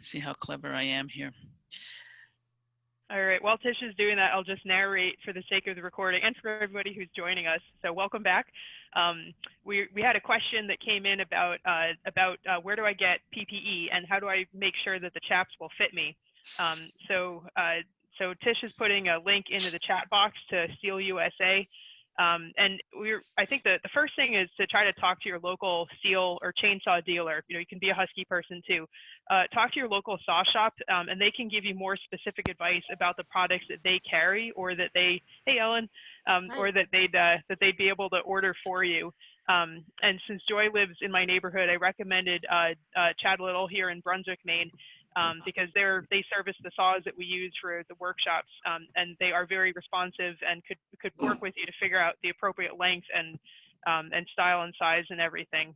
see how clever I am here. All right, while Tish is doing that, I'll just narrate for the sake of the recording and for everybody who's joining us. So welcome back. We had a question that came in about where do I get PPE and how do I make sure that the chaps will fit me. So Tish is putting a link into the chat box to Steel USA. And I think the first thing is to try to talk to your local steel or chainsaw dealer. You know, you can be a Husky person too. Talk to your local saw shop, and they can give you more specific advice about the products that they carry, or that they, hey Ellen, or that they'd be able to order for you. And since Joy lives in my neighborhood, I recommended Chad Little here in Brunswick, Maine. Because they service the saws that we use for the workshops, and they are very responsive and could work with you to figure out the appropriate length and style and size and everything.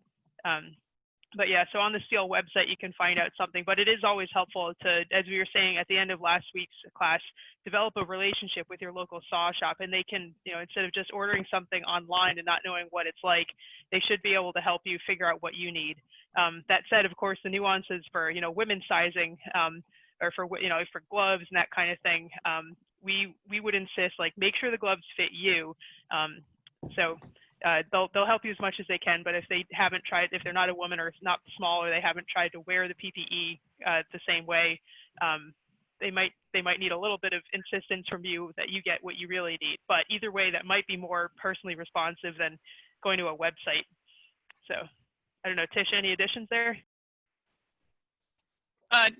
But yeah, so on the Steel website you can find out something, but it is always helpful to, as we were saying at the end of last week's class, develop a relationship with your local saw shop, and they can, you know, instead of just ordering something online and not knowing what it's like, they should be able to help you figure out what you need. That said, of course, the nuances for, you know, women's sizing, or for, you know, for gloves and that kind of thing, we would insist, like, make sure the gloves fit you. They'll help you as much as they can, but if they haven't tried, if they're not a woman or not small, or they haven't tried to wear the PPE the same way, they might need a little bit of insistence from you that you get what you really need. But either way, that might be more personally responsive than going to a website. So I don't know, Tish, any additions there?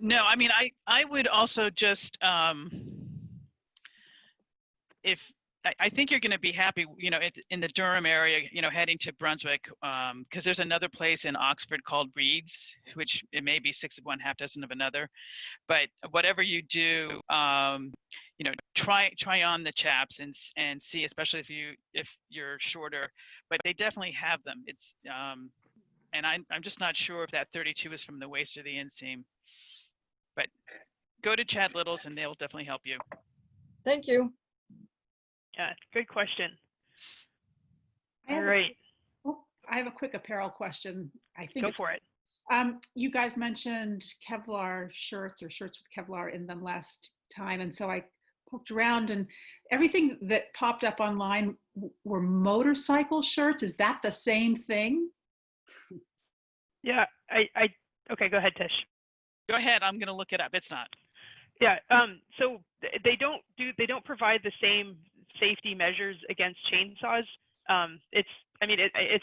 No, I mean, I would also just, I think you're going to be happy, you know, in the Durham area, you know, heading to Brunswick, because there's another place in Oxford called Reed's, which it may be 6 of one, half dozen of another. But whatever you do, you know, try on the chaps and see, especially if you're shorter. But they definitely have them. It's and I'm just not sure if that 32 is from the waist or the inseam. But go to Chad Little's and they'll definitely help you. Thank you. Yeah, good question. All right. I have a quick apparel question. I think go for it. You guys mentioned Kevlar shirts or shirts with Kevlar in them last time, and so I poked around, and everything that popped up online were motorcycle shirts. Is that the same thing? Yeah, okay, go ahead, Tish. Go ahead, I'm gonna look it up. It's not. Yeah, so they don't provide the same safety measures against chainsaws. It's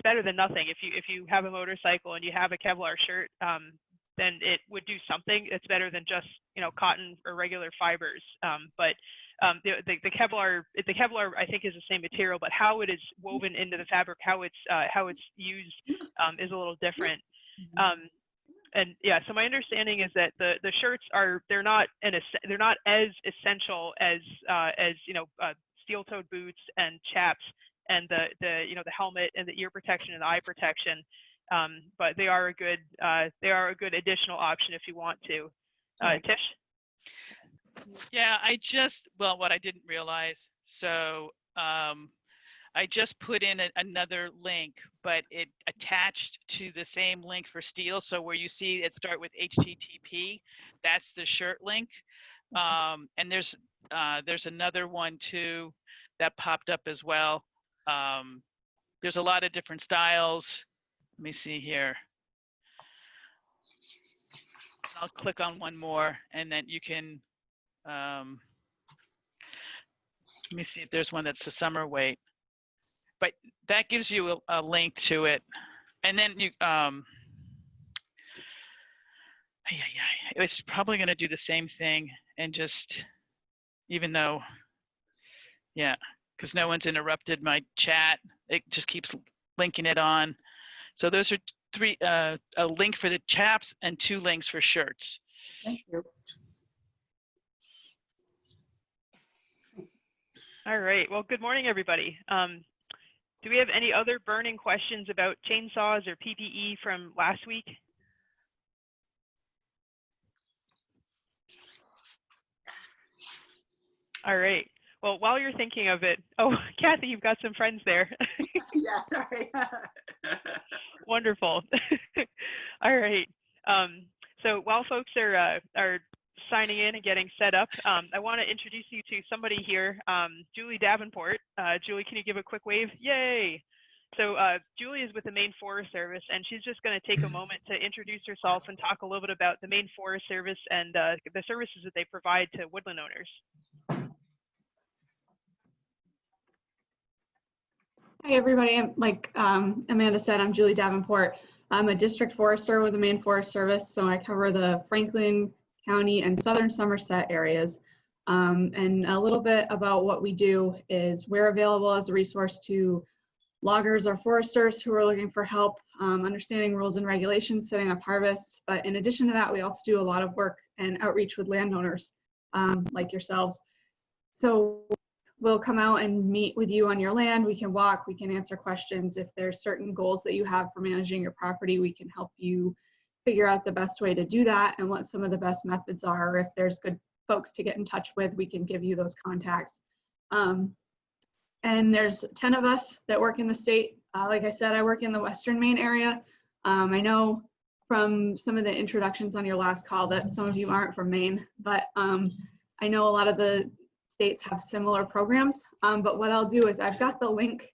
better than nothing. If you have a motorcycle and you have a Kevlar shirt, then it would do something. It's better than just, you know, cotton or regular fibers. The Kevlar I think is the same material, but how it is woven into the fabric, how it's used is a little different. And yeah, so my understanding is that the shirts they're not as essential as you know, steel-toed boots and chaps and the you know, the helmet and the ear protection and the eye protection. But they are a good additional option if you want to. Tish? Yeah, what I didn't realize. So I just put in another link, but it attached to the same link for steel. So where you see it start with HTTP, that's the shirt link. And there's another one too that popped up as well. There's a lot of different styles. Let me see here. I'll click on one more and then you can, let me see if there's one that's the summer weight. But that gives you a link to it. And then you, it's probably going to do the same thing. And just, even though, yeah, because no one's interrupted my chat, it just keeps linking it on. So those are three, a link for the chaps and 2 links for shirts. Thank you. All right, well, good morning, everybody. Do we have any other burning questions about chainsaws or PPE from last week? All right. Well, while you're thinking of it, oh, Kathy, you've got some friends there. Yeah, sorry. Wonderful. All right. So while folks are signing in and getting set up, I want to introduce you to somebody here, Julie Davenport. Julie, can you give a quick wave? Yay! So Julie is with the Maine Forest Service, and she's just going to take a moment to introduce herself and talk a little bit about the Maine Forest Service and the services that they provide to woodland owners. Hi, everybody. Like Amanda said, I'm Julie Davenport. I'm a district forester with the Maine Forest Service, so I cover the Franklin County and southern Somerset areas. And a little bit about what we do is we're available as a resource to loggers or foresters who are looking for help understanding rules and regulations, setting up harvests. But in addition to that, we also do a lot of work and outreach with landowners like yourselves. So we'll come out and meet with you on your land. We can walk, we can answer questions. If there's certain goals that you have for managing your property, we can help you figure out the best way to do that and what some of the best methods are. Or if there's good folks to get in touch with, we can give you those contacts. And there's 10 of us that work in the state. Like I said, I work in the Western Maine area. I know from some of the introductions on your last call that some of you aren't from Maine, but I know a lot of the states have similar programs. But what I'll do is I've got the link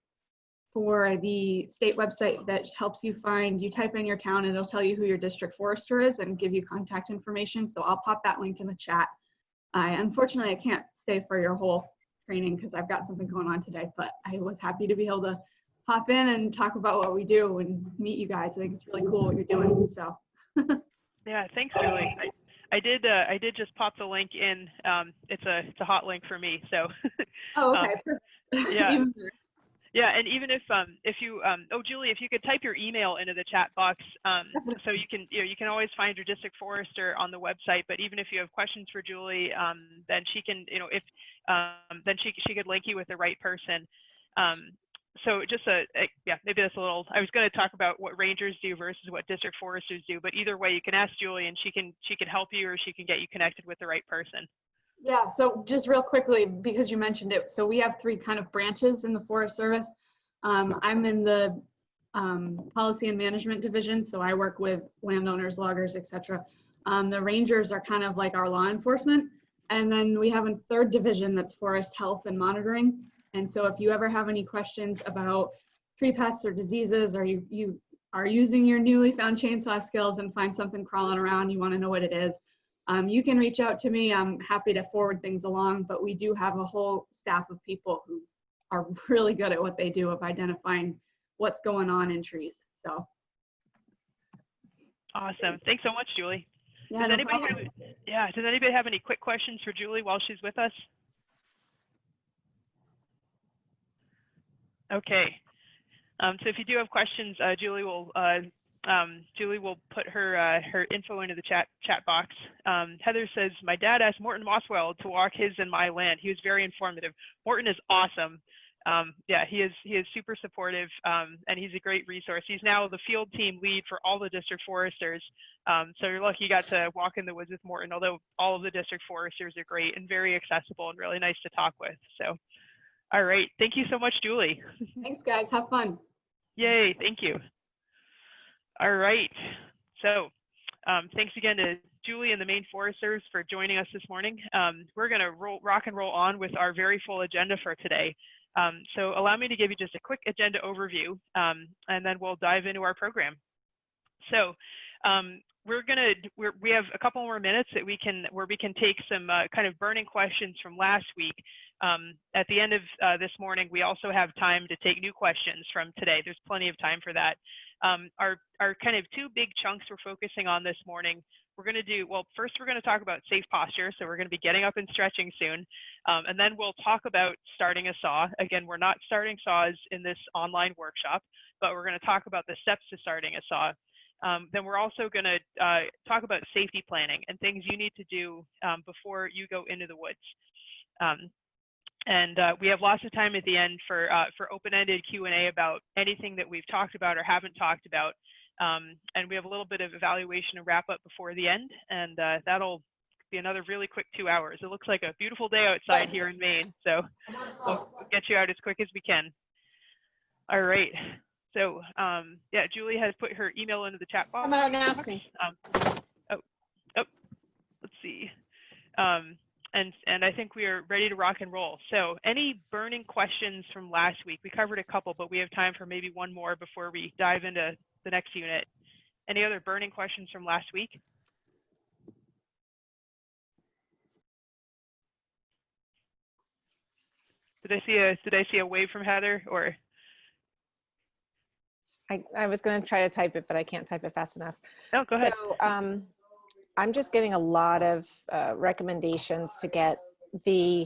for the state website that helps you find, you type in your town and it'll tell you who your district forester is and give you contact information. So I'll pop that link in the chat. Unfortunately, I can't stay for your whole training because I've got something going on today, but I was happy to be able to hop in and talk about what we do and meet you guys. I think it's really cool what you're doing. So yeah, thanks, Julie. I did just pop the link in. It's a hot link for me. So oh, okay. Yeah. Yeah, and even if you Julie, if you could type your email into the chat box, so you can always find your district forester on the website. But even if you have questions for Julie, then she can then she could link you with the right person. So just yeah, maybe that's a little. I was going to talk about what rangers do versus what district foresters do, but either way, you can ask Julie, and she can help you, or she can get you connected with the right person. Yeah, so just real quickly, because you mentioned it, so we have 3 kind of branches in the Forest Service. I'm in the policy and management division, so I work with landowners, loggers, etc. The rangers are kind of like our law enforcement. And then we have a 3rd division that's forest health and monitoring. And so if you ever have any questions about tree pests or diseases, or you are using your newly found chainsaw skills and find something crawling around, you want to know what it is, you can reach out to me. I'm happy to forward things along, but we do have a whole staff of people who are really good at what they do of identifying what's going on in trees. So. Awesome. Thanks so much, Julie. Yeah, does anybody have any quick questions for Julie while she's with us? Okay. So if you do have questions, Julie will put her info into the chat box. Heather says, my dad asked Morton Mosswell to walk his and my land. He was very informative. Morton is awesome. Yeah, he is super supportive, and he's a great resource. He's now the field team lead for all the district foresters. So you're lucky you got to walk in the woods with Morton, although all of the district foresters are great and very accessible and really nice to talk with. So, all right. Thank you so much, Julie. Thanks, guys. Have fun. Yay. Thank you. All right. So thanks again to Julie and the Maine Forest Service for joining us this morning. We're going to rock and roll on with our very full agenda for today. So allow me to give you just a quick agenda overview, and then we'll dive into our program. So we have a couple more minutes that where we can take some kind of burning questions from last week. At the end of this morning, we also have time to take new questions from today. There's plenty of time for that. Our kind of 2 big chunks we're focusing on this morning, we're going to do, well, first we're going to talk about safe posture. So we're going to be getting up and stretching soon. And then we'll talk about starting a saw. Again, we're not starting saws in this online workshop, but we're going to talk about the steps to starting a saw. Then we're also going to talk about safety planning and things you need to do before you go into the woods. And we have lots of time at the end for open-ended Q&A about anything that we've talked about or haven't talked about. And we have a little bit of evaluation and wrap up before the end, and that'll be another really quick 2 hours. It looks like a beautiful day outside here in Maine, so we'll get you out as quick as we can. All right. So yeah, Julie has put her email into the chat box. Come out and ask me. Let's see. And I think we are ready to rock and roll. So any burning questions from last week? We covered a couple, but we have time for maybe one more before we dive into the next unit. Any other burning questions from last week? Did I see a wave from Heather, or? I was going to try to type it, but I can't type it fast enough. Oh, go ahead. So I'm just getting a lot of recommendations to get the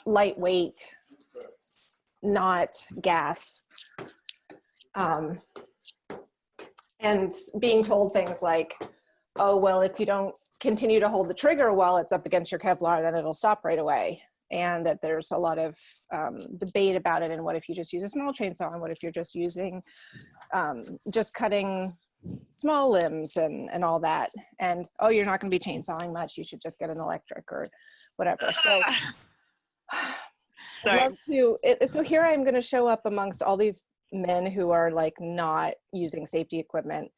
lightweight, not gas, and being told things like, oh, well, if you don't continue to hold the trigger while it's up against your Kevlar, then it'll stop right away. And that there's a lot of debate about it. And what if you just use a small chainsaw? And what if you're just using, just cutting small limbs and all that? And, oh, you're not going to be chainsawing much. You should just get an electric or whatever. So I'd love to, so here I'm going to show up amongst all these men who are like not using safety equipment.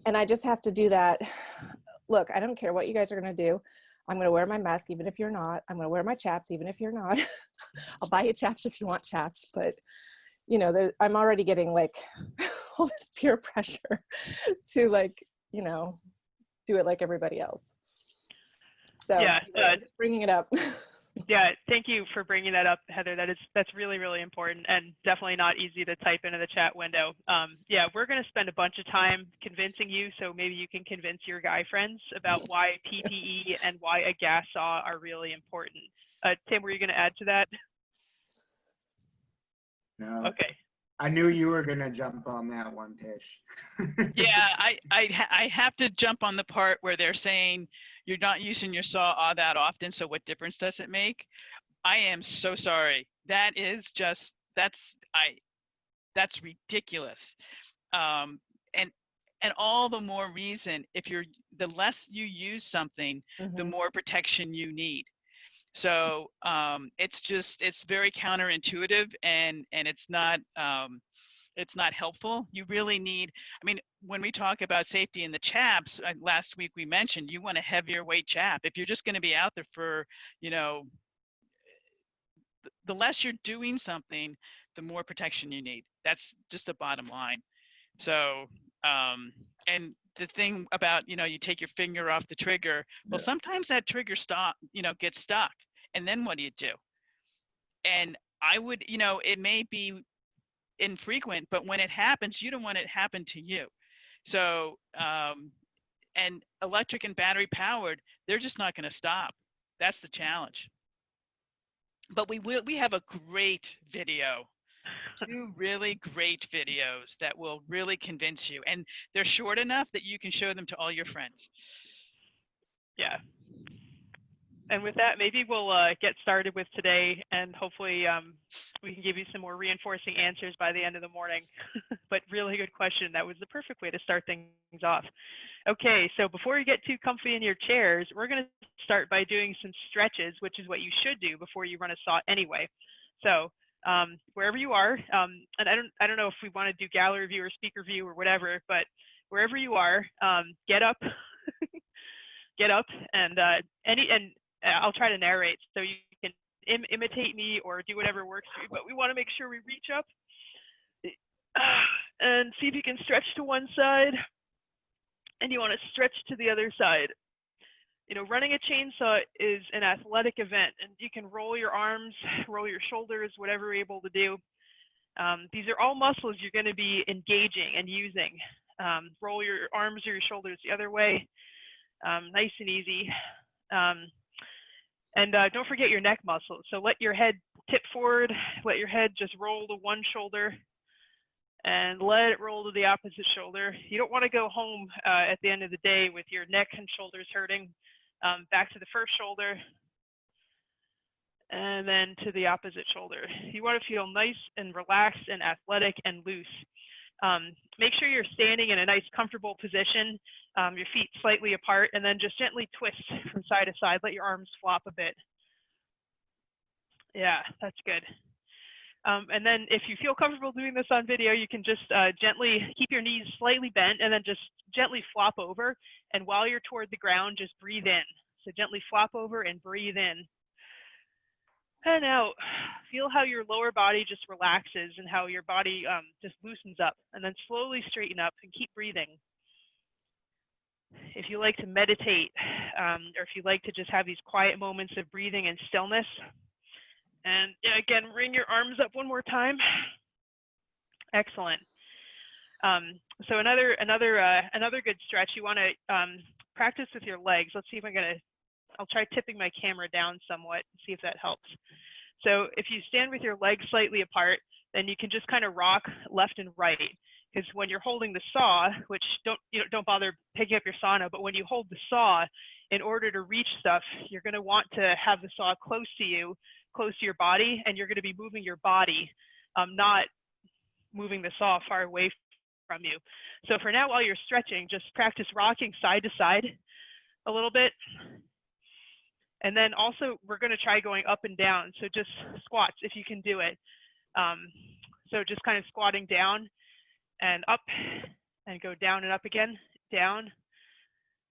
And I just have to do that. Look, I don't care what you guys are going to do. I'm going to wear my mask, even if you're not. I'm going to wear my chaps, even if you're not. I'll buy you chaps if you want chaps. But, you know, I'm already getting like all this peer pressure to like, you know, do it like everybody else. So yeah, I'm just bringing it up. Yeah, thank you for bringing that up, Heather. That's really, really important, and definitely not easy to type into the chat window. Yeah, we're going to spend a bunch of time convincing you, so maybe you can convince your guy friends about why PPE and why a gas saw are really important. Tim, were you going to add to that? No. Okay. I knew you were going to jump on that one, Tish. Yeah, I have to jump on the part where they're saying you're not using your saw all that often, so what difference does it make? I am so sorry. That is just, that's ridiculous. And all the more reason, the less you use something, the more protection you need. So it's very counterintuitive, and it's not helpful. You really need, I mean, when we talk about safety in the chaps, last week we mentioned you want a heavier weight chap. If you're just going to be out there for, you know, the less you're doing something, the more protection you need. That's just the bottom line. So, and the thing about, you know, you take your finger off the trigger, well, sometimes that trigger gets stuck. And then what do you do? And I would, you know, it may be infrequent, but when it happens, you don't want it to happen to you. So, and electric and battery powered, they're just not going to stop. That's the challenge. But we have a great video, 2 really great videos that will really convince you, and they're short enough that you can show them to all your friends. Yeah. And with that, maybe we'll get started with today, and hopefully we can give you some more reinforcing answers by the end of the morning. But really good question. That was the perfect way to start things off. Okay, so before you get too comfy in your chairs, we're going to start by doing some stretches, which is what you should do before you run a saw anyway. So wherever you are, and I don't know if we want to do gallery view or speaker view or whatever, but wherever you are, get up, get up, and I'll try to narrate so you can imitate me or do whatever works for you, but we want to make sure we reach up and see if you can stretch to one side, and you want to stretch to the other side. You know, running a chainsaw is an athletic event, and you can roll your arms, roll your shoulders, whatever you're able to do. These are all muscles you're going to be engaging and using. Roll your arms or your shoulders the other way, nice and easy. And don't forget your neck muscles. So let your head tip forward, let your head just roll to one shoulder, and let it roll to the opposite shoulder. You don't want to go home at the end of the day with your neck and shoulders hurting. Back to the first shoulder, and then to the opposite shoulder. You want to feel nice and relaxed and athletic and loose. Make sure you're standing in a nice comfortable position, your feet slightly apart, and then just gently twist from side to side. Let your arms flop a bit. Yeah, that's good. And then if you feel comfortable doing this on video, you can just gently keep your knees slightly bent and then just gently flop over. And while you're toward the ground, just breathe in. So gently flop over and breathe in. And out. Feel how your lower body just relaxes and how your body just loosens up. And then slowly straighten up and keep breathing. If you like to meditate, or if you like to just have these quiet moments of breathing and stillness, and again, bring your arms up one more time. Excellent. So another good stretch. You want to practice with your legs. Let's see if I'll try tipping my camera down somewhat and see if that helps. So if you stand with your legs slightly apart, then you can just kind of rock left and right. Because when you're holding the saw, which don't bother picking up your saw now, but when you hold the saw, in order to reach stuff, you're going to want to have the saw close to you, close to your body, and you're going to be moving your body, not moving the saw far away from you. So for now, while you're stretching, just practice rocking side to side a little bit. And then also, we're going to try going up and down. So just squats if you can do it. So just kind of squatting down and up, and go down and up again, down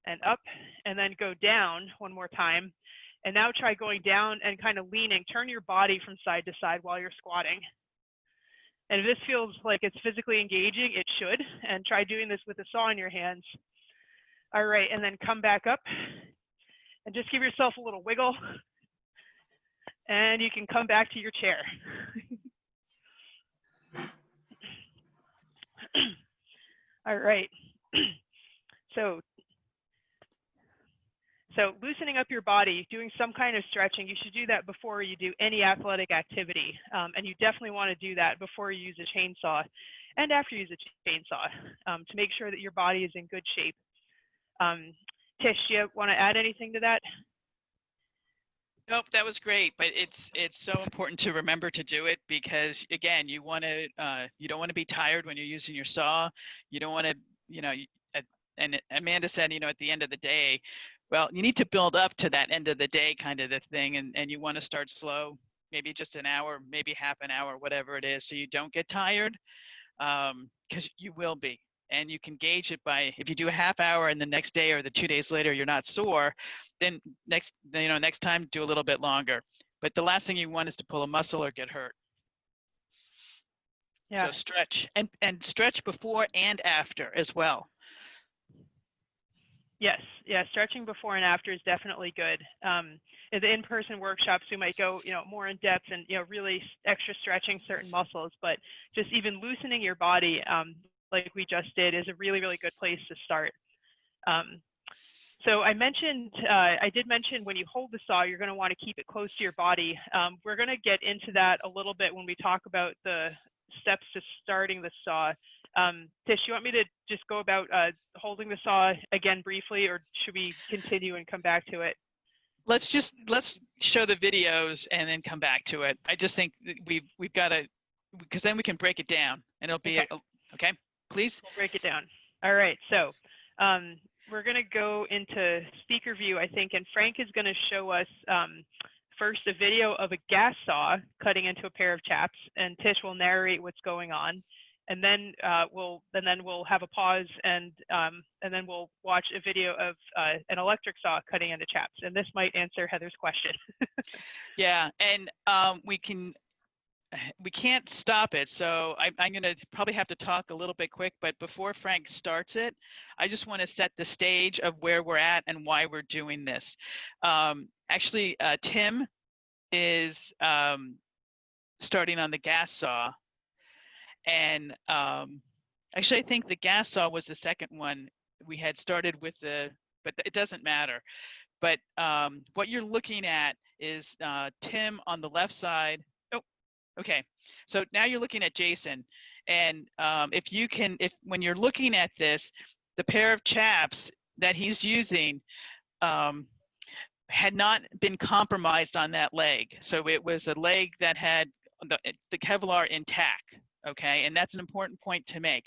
and up, and then go down one more time. And now try going down and kind of leaning. Turn your body from side to side while you're squatting. And if this feels like it's physically engaging, it should. And try doing this with a saw in your hands. All right, and then come back up. And just give yourself a little wiggle. And you can come back to your chair. All right. So loosening up your body, doing some kind of stretching, you should do that before you do any athletic activity. And you definitely want to do that before you use a chainsaw and after you use a chainsaw to make sure that your body is in good shape. Tish, do you want to add anything to that? Nope, that was great, but it's so important to remember to do it because again, you don't want to be tired when you're using your saw. You don't want to, and Amanda said, at the end of the day, well, you need to build up to that end of the day kind of the thing, and you want to start slow, maybe just an hour, maybe half an hour, whatever it is, so you don't get tired, because you will be. And you can gauge it by, if you do a half hour and the next day or the 2 days later you're not sore, then next time do a little bit longer. But the last thing you want is to pull a muscle or get hurt. Yeah. So stretch and stretch before and after as well. Yes, yeah, stretching before and after is definitely good. In the in-person workshops, we might go, more in depth and really extra stretching certain muscles, but just even loosening your body, like we just did, is a really, really good place to start. So I did mention when you hold the saw, you're going to want to keep it close to your body. We're going to get into that a little bit when we talk about the steps to starting the saw. Tish, you want me to just go about holding the saw again briefly, or should we continue and come back to it? Let's show the videos and then come back to it. I just think that we've got to, because then we can break it down and it'll be okay. Please. We'll break it down. All right. So we're going to go into speaker view, I think, and Frank is going to show us first a video of a gas saw cutting into a pair of chaps, and Tish will narrate what's going on, and then we'll have a pause, and then we'll watch a video of an electric saw cutting into chaps, and this might answer Heather's question. Yeah, and we can't stop it, so I'm going to probably have to talk a little bit quick, but before Frank starts it, I just want to set the stage of where we're at and why we're doing this. Actually, Tim is starting on the gas saw, and actually I think the gas saw was the second one we had started with, but it doesn't matter. But what you're looking at is Tim on the left side. Okay, so now you're looking at Jason, and when you're looking at this, the pair of chaps that he's using had not been compromised on that leg. So it was a leg that had the Kevlar intact, okay? And that's an important point to make.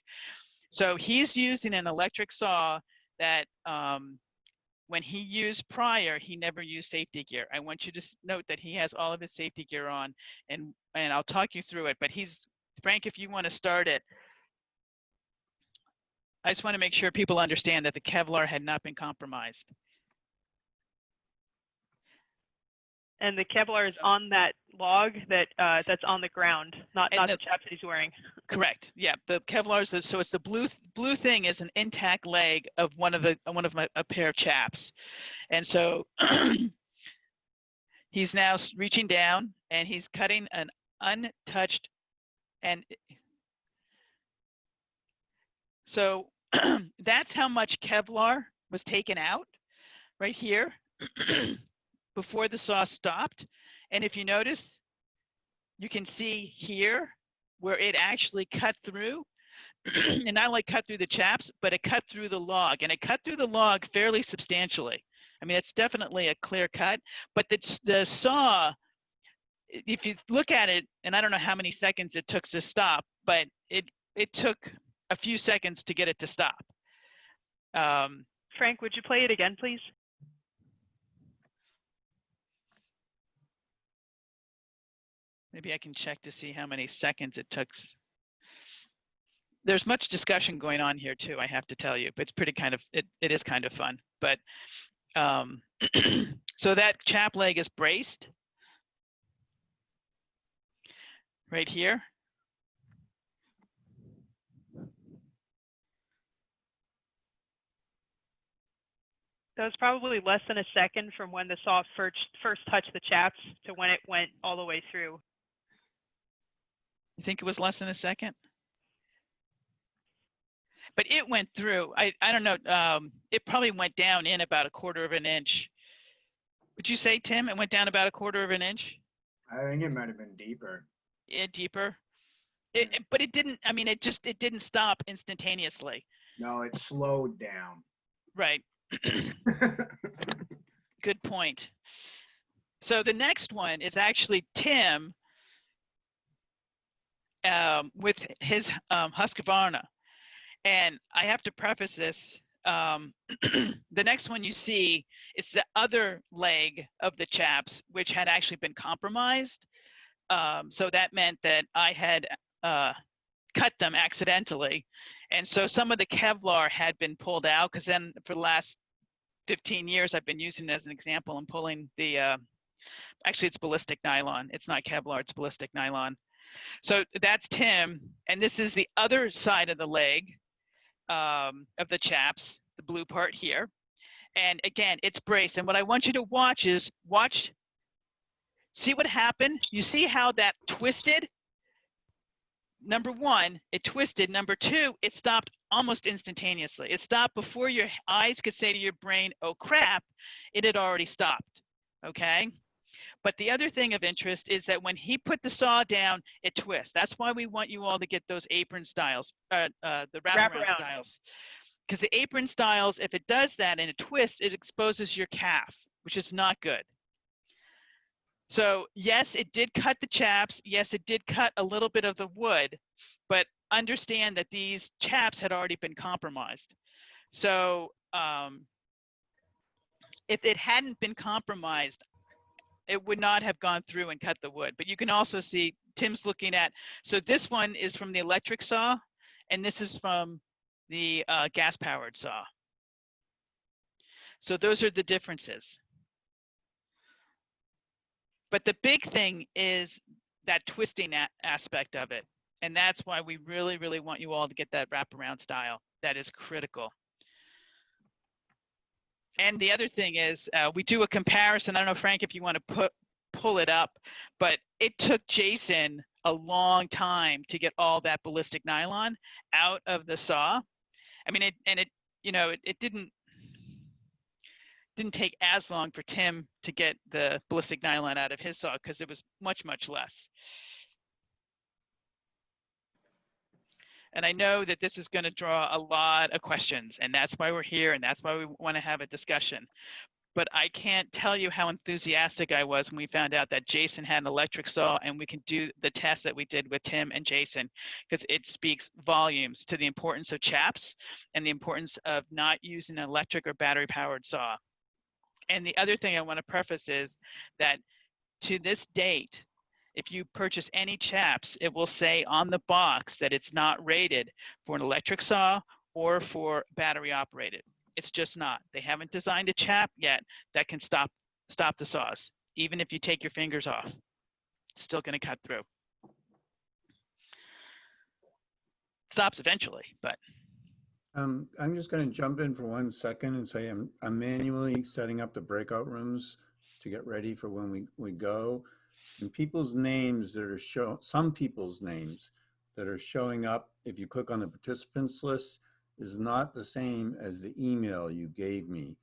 So he's using an electric saw that when he used prior, he never used safety gear. I want you to note that he has all of his safety gear on, and I'll talk you through it. But Frank, if you want to start it, I just want to make sure people understand that the Kevlar had not been compromised. And the Kevlar is on that log that's on the ground, not the chaps that he's wearing. Correct. Yeah, the Kevlar is so it's the blue thing is an intact leg of one of a pair of chaps, and so he's now reaching down and he's cutting an untouched, and so that's how much Kevlar was taken out right here before the saw stopped. And if you notice, you can see here where it actually cut through, and not only cut through the chaps, but it cut through the log, and it cut through the log fairly substantially. I mean, it's definitely a clear cut, but the saw, if you look at it, and I don't know how many seconds it took to stop, but it took a few seconds to get it to stop. Frank, would you play it again, please? Maybe I can check to see how many seconds it took. There's much discussion going on here too, I have to tell you, but it's pretty it is kind of fun. But so that chap leg is braced right here. That was probably less than a second from when the saw first touched the chaps to when it went all the way through. You think it was less than a second? But it went through. I don't know. It probably went down in about 1/4 of an inch. Would you say, Tim, it went down about 1/4 of an inch? I think it might have been deeper. Yeah, deeper. But it didn't. I mean, it didn't stop instantaneously. No, it slowed down. Right. Good point. So the next one is actually Tim with his Husqvarna. And I have to preface this. The next one you see, it's the other leg of the chaps, which had actually been compromised. So that meant that I had cut them accidentally. And so some of the Kevlar had been pulled out, because then for the last 15 years, I've been using it as an example and pulling the, actually it's ballistic nylon. It's not Kevlar, it's ballistic nylon. So that's Tim. And this is the other side of the leg of the chaps, the blue part here. And again, it's braced. And what I want you to watch is, see what happened? You see how that twisted? Number one, it twisted. Number two, it stopped almost instantaneously. It stopped before your eyes could say to your brain, oh crap, it had already stopped, okay? But the other thing of interest is that when he put the saw down, it twists. That's why we want you all to get those apron styles, the wraparound styles. Because the apron styles, if it does that and it twists, it exposes your calf, which is not good. So yes, it did cut the chaps. Yes, it did cut a little bit of the wood, but understand that these chaps had already been compromised. So if it hadn't been compromised, it would not have gone through and cut the wood. But you can also see Tim's looking at, so this one is from the electric saw, and this is from the gas-powered saw. So those are the differences. But the big thing is that twisting aspect of it. And that's why we really, really want you all to get that wraparound style. That is critical. And the other thing is we do a comparison. I don't know, Frank, if you want to pull it up, but it took Jason a long time to get all that ballistic nylon out of the saw. I mean, it didn't take as long for Tim to get the ballistic nylon out of his saw, because it was much, much less. And I know that this is going to draw a lot of questions, and that's why we're here, and that's why we want to have a discussion. But I can't tell you how enthusiastic I was when we found out that Jason had an electric saw and we can do the test that we did with Tim and Jason, because it speaks volumes to the importance of chaps and the importance of not using an electric or battery-powered saw. And the other thing I want to preface is that to this date, if you purchase any chaps, it will say on the box that it's not rated for an electric saw or for battery operated. It's just not. They haven't designed a chap yet that can stop the saws. Even if you take your fingers off, it's still going to cut through. It stops eventually, but. I'm just going to jump in for 1 second and say I'm manually setting up the breakout rooms to get ready for when we go. And people's names that are some people's names that are showing up, if you click on the participants list, is not the same as the email you gave me.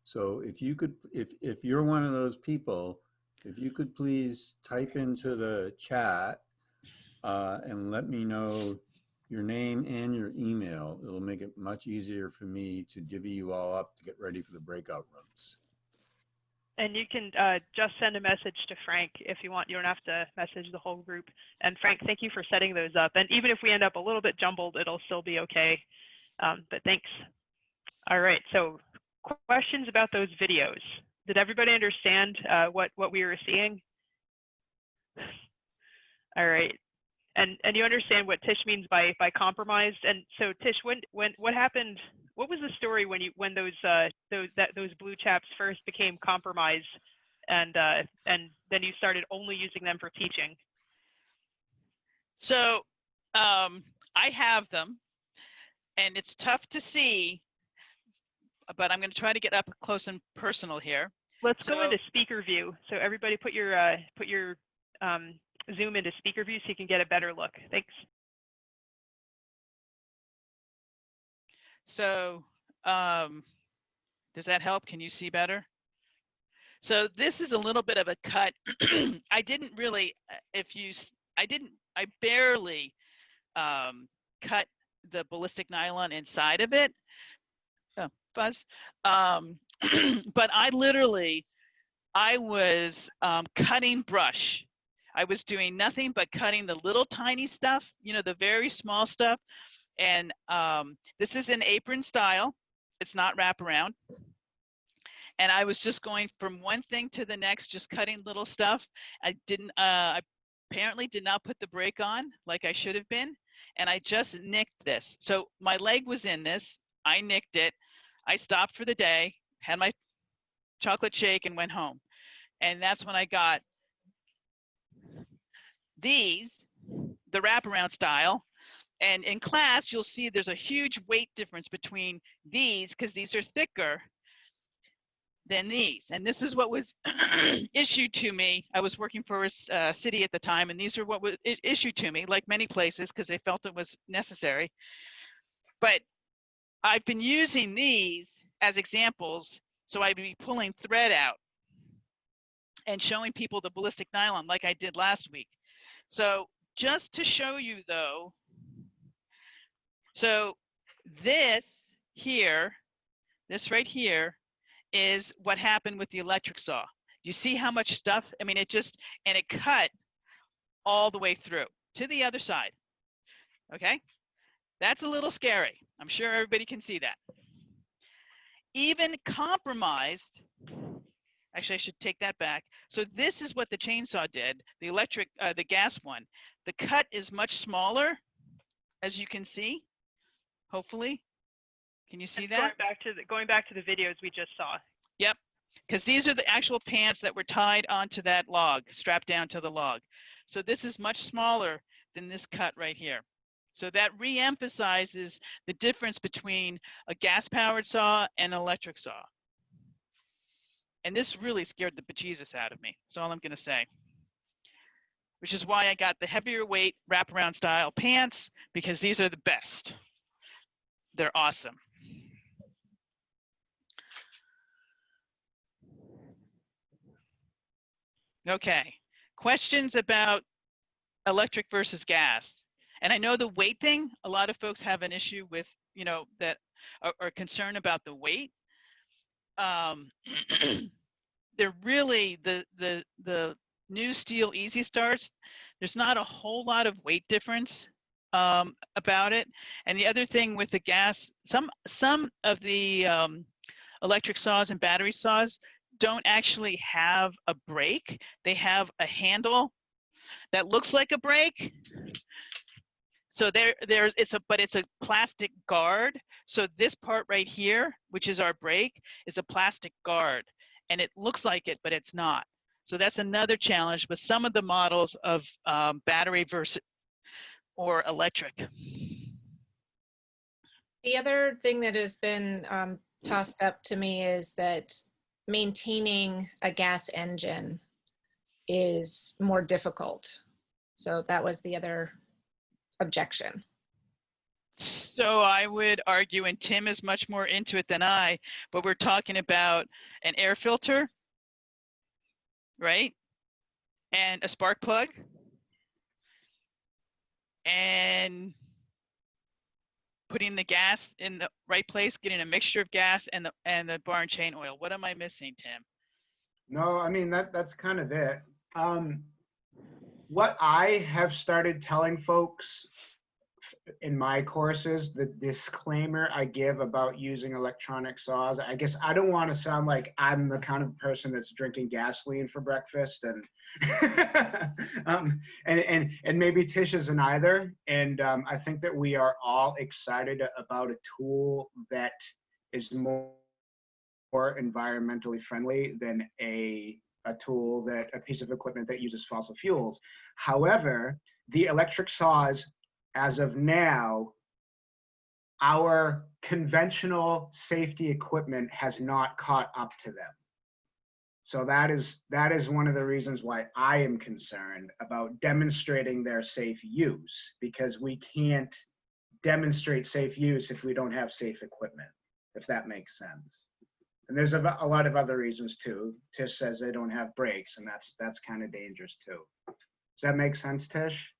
So if you could, if you're one of those people, if you could please type into the chat and let me know your name and your email, it'll make it much easier for me to divvy you all up to get ready for the breakout rooms. And you can just send a message to Frank if you want. You don't have to message the whole group. And Frank, thank you for setting those up. And even if we end up a little bit jumbled, it'll still be okay. But thanks. All right, so questions about those videos. Did everybody understand what we were seeing? All right. And you understand what Tish means by compromised. And so Tish, what happened? What was the story when those blue chaps first became compromised, and then you started only using them for teaching? So I have them, and it's tough to see, but I'm going to try to get up close and personal here. Let's go into speaker view. So everybody put your Zoom into speaker view so you can get a better look. Thanks. So does that help? Can you see better? So this is a little bit of a cut. I didn't really, I barely cut the ballistic nylon inside of it. Oh, buzz. But I was cutting brush. I was doing nothing but cutting the little tiny stuff, the very small stuff. And this is an apron style. It's not wraparound. And I was just going from one thing to the next, just cutting little stuff. I apparently did not put the brake on like I should have been. And I just nicked this. So my leg was in this. I nicked it. I stopped for the day, had my chocolate shake, and went home. And that's when I got these, the wraparound style. And in class, you'll see there's a huge weight difference between these, because these are thicker than these. And this is what was issued to me. I was working for a city at the time, and these are what was issued to me, like many places, because they felt it was necessary. But I've been using these as examples, so I'd be pulling thread out and showing people the ballistic nylon like I did last week. So just to show you though, so this right here is what happened with the electric saw. You see how much stuff, I mean, and it cut all the way through to the other side, okay? That's a little scary. I'm sure everybody can see that. Even compromised, actually I should take that back. So this is what the chainsaw did, the gas one. The cut is much smaller, as you can see, hopefully. Can you see that? Going back to the videos we just saw. Yep, because these are the actual pants that were tied onto that log, strapped down to the log. So this is much smaller than this cut right here. So that re-emphasizes the difference between a gas-powered saw and an electric saw. And this really scared the bejesus out of me. That's all I'm going to say. Which is why I got the heavier weight wraparound style pants, because these are the best. They're awesome. Okay, questions about electric versus gas. And I know the weight thing, a lot of folks have an issue with, that are concerned about the weight. They're really, the new steel Easy Starts, there's not a whole lot of weight difference about it. And the other thing with the gas, some of the electric saws and battery saws don't actually have a brake. They have a handle that looks like a brake. So but it's a plastic guard. So this part right here, which is our brake, is a plastic guard, and it looks like it, but it's not. So that's another challenge with some of the models of battery versus or electric. The other thing that has been tossed up to me is that maintaining a gas engine is more difficult. So that was the other objection. So I would argue, and Tim is much more into it than I, but we're talking about an air filter, right? And a spark plug, and putting the gas in the right place, getting a mixture of gas and the bar and chain oil. What am I missing, Tim? No, I mean, that's kind of it. What I have started telling folks in my courses, the disclaimer I give about using electronic saws, I guess I don't want to sound like I'm the kind of person that's drinking gasoline for breakfast, and and maybe Tish isn't either. And I think that we are all excited about a tool that is more environmentally friendly than a piece of equipment that uses fossil fuels. However, the electric saws, as of now, our conventional safety equipment has not caught up to them. So that is one of the reasons why I am concerned about demonstrating their safe use, because we can't demonstrate safe use if we don't have safe equipment, if that makes sense. And there's a lot of other reasons too. Tish says they don't have brakes, and that's kind of dangerous too. Does that make sense, Tish?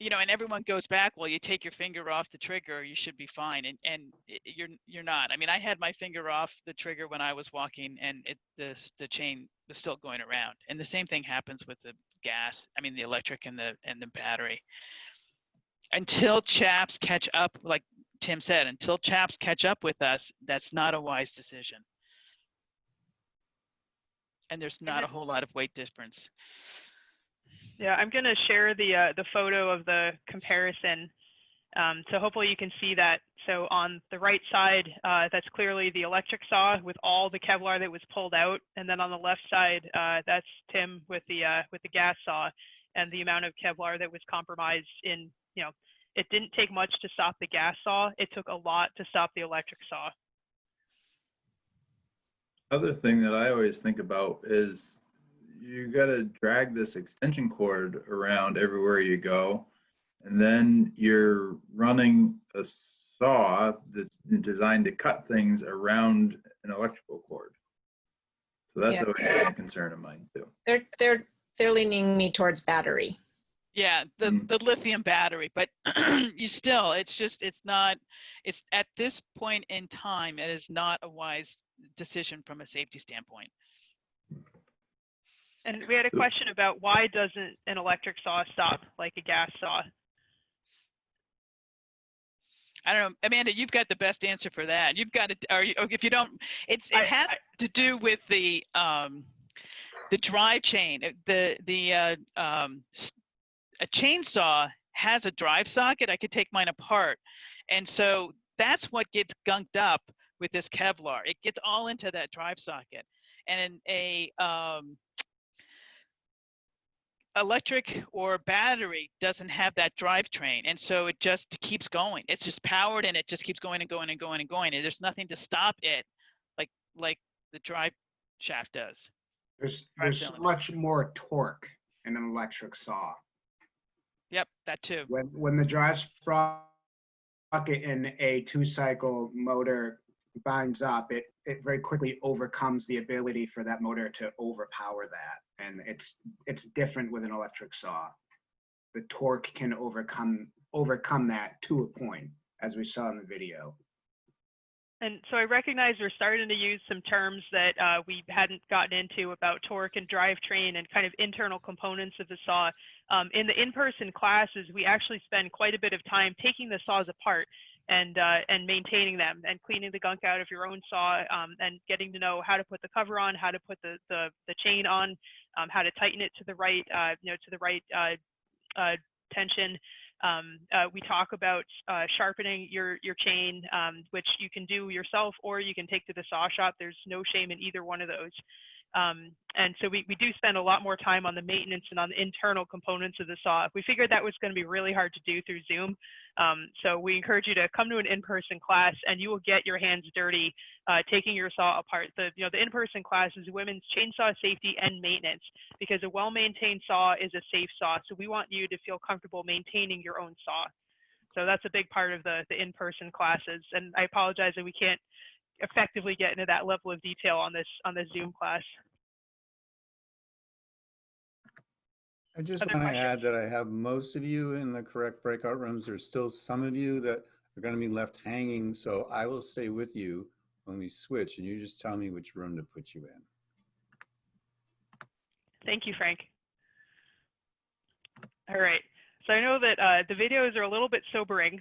You know, and everyone goes back, well, you take your finger off the trigger, you should be fine, and you're not. I mean, I had my finger off the trigger when I was walking, and the chain was still going around. And the same thing happens with the gas. I mean, the electric and the battery. Until chaps catch up, like Tim said, until chaps catch up with us, that's not a wise decision. And there's not a whole lot of weight difference. Yeah, I'm going to share the photo of the comparison. So hopefully you can see that. So on the right side, that's clearly the electric saw with all the Kevlar that was pulled out. And then on the left side, that's Tim with the gas saw, and the amount of Kevlar that was compromised in, you know, it didn't take much to stop the gas saw. It took a lot to stop the electric saw. Other thing that I always think about is you got to drag this extension cord around everywhere you go, and then you're running a saw that's designed to cut things around an electrical cord. So that's always been a concern of mine too. They're leaning me towards battery. Yeah, the lithium battery, but it's at this point in time, it is not a wise decision from a safety standpoint. And we had a question about why doesn't an electric saw stop like a gas saw? I don't know, Amanda, you've got the best answer for that. You've got it, if you don't, it has to do with the drive chain. A chainsaw has a drive socket. I could take mine apart. And so that's what gets gunked up with this Kevlar. It gets all into that drive socket. And a electric or battery doesn't have that drivetrain. And so it just keeps going. It's just powered, and it just keeps going and going and going and going. And there's nothing to stop it like the drive shaft does. There's much more torque in an electric saw. Yep, that too. When the drive sprocket in a 2-cycle motor binds up, it very quickly overcomes the ability for that motor to overpower that, and it's different with an electric saw. The torque can overcome that to a point, as we saw in the video. And so I recognize we're starting to use some terms that we hadn't gotten into about torque and drivetrain and kind of internal components of the saw. In the in-person classes, we actually spend quite a bit of time taking the saws apart and maintaining them and cleaning the gunk out of your own saw, and getting to know how to put the cover on, how to put the chain on, how to tighten it to the right, tension. We talk about sharpening your chain, which you can do yourself or you can take to the saw shop. There's no shame in either one of those. And so we do spend a lot more time on the maintenance and on the internal components of the saw. We figured that was going to be really hard to do through Zoom. So we encourage you to come to an in-person class and you will get your hands dirty taking your saw apart. The in-person class is women's chainsaw safety and maintenance, because a well-maintained saw is a safe saw. So we want you to feel comfortable maintaining your own saw. So that's a big part of the in-person classes. And I apologize that we can't effectively get into that level of detail on this Zoom class. I just Other want to questions? add that I have most of you in the correct breakout rooms. There's still some of you that are going to be left hanging, so I will stay with you when we switch, and you just tell me which room to put you in. Thank you, Frank. All right. So I know that the videos are a little bit sobering.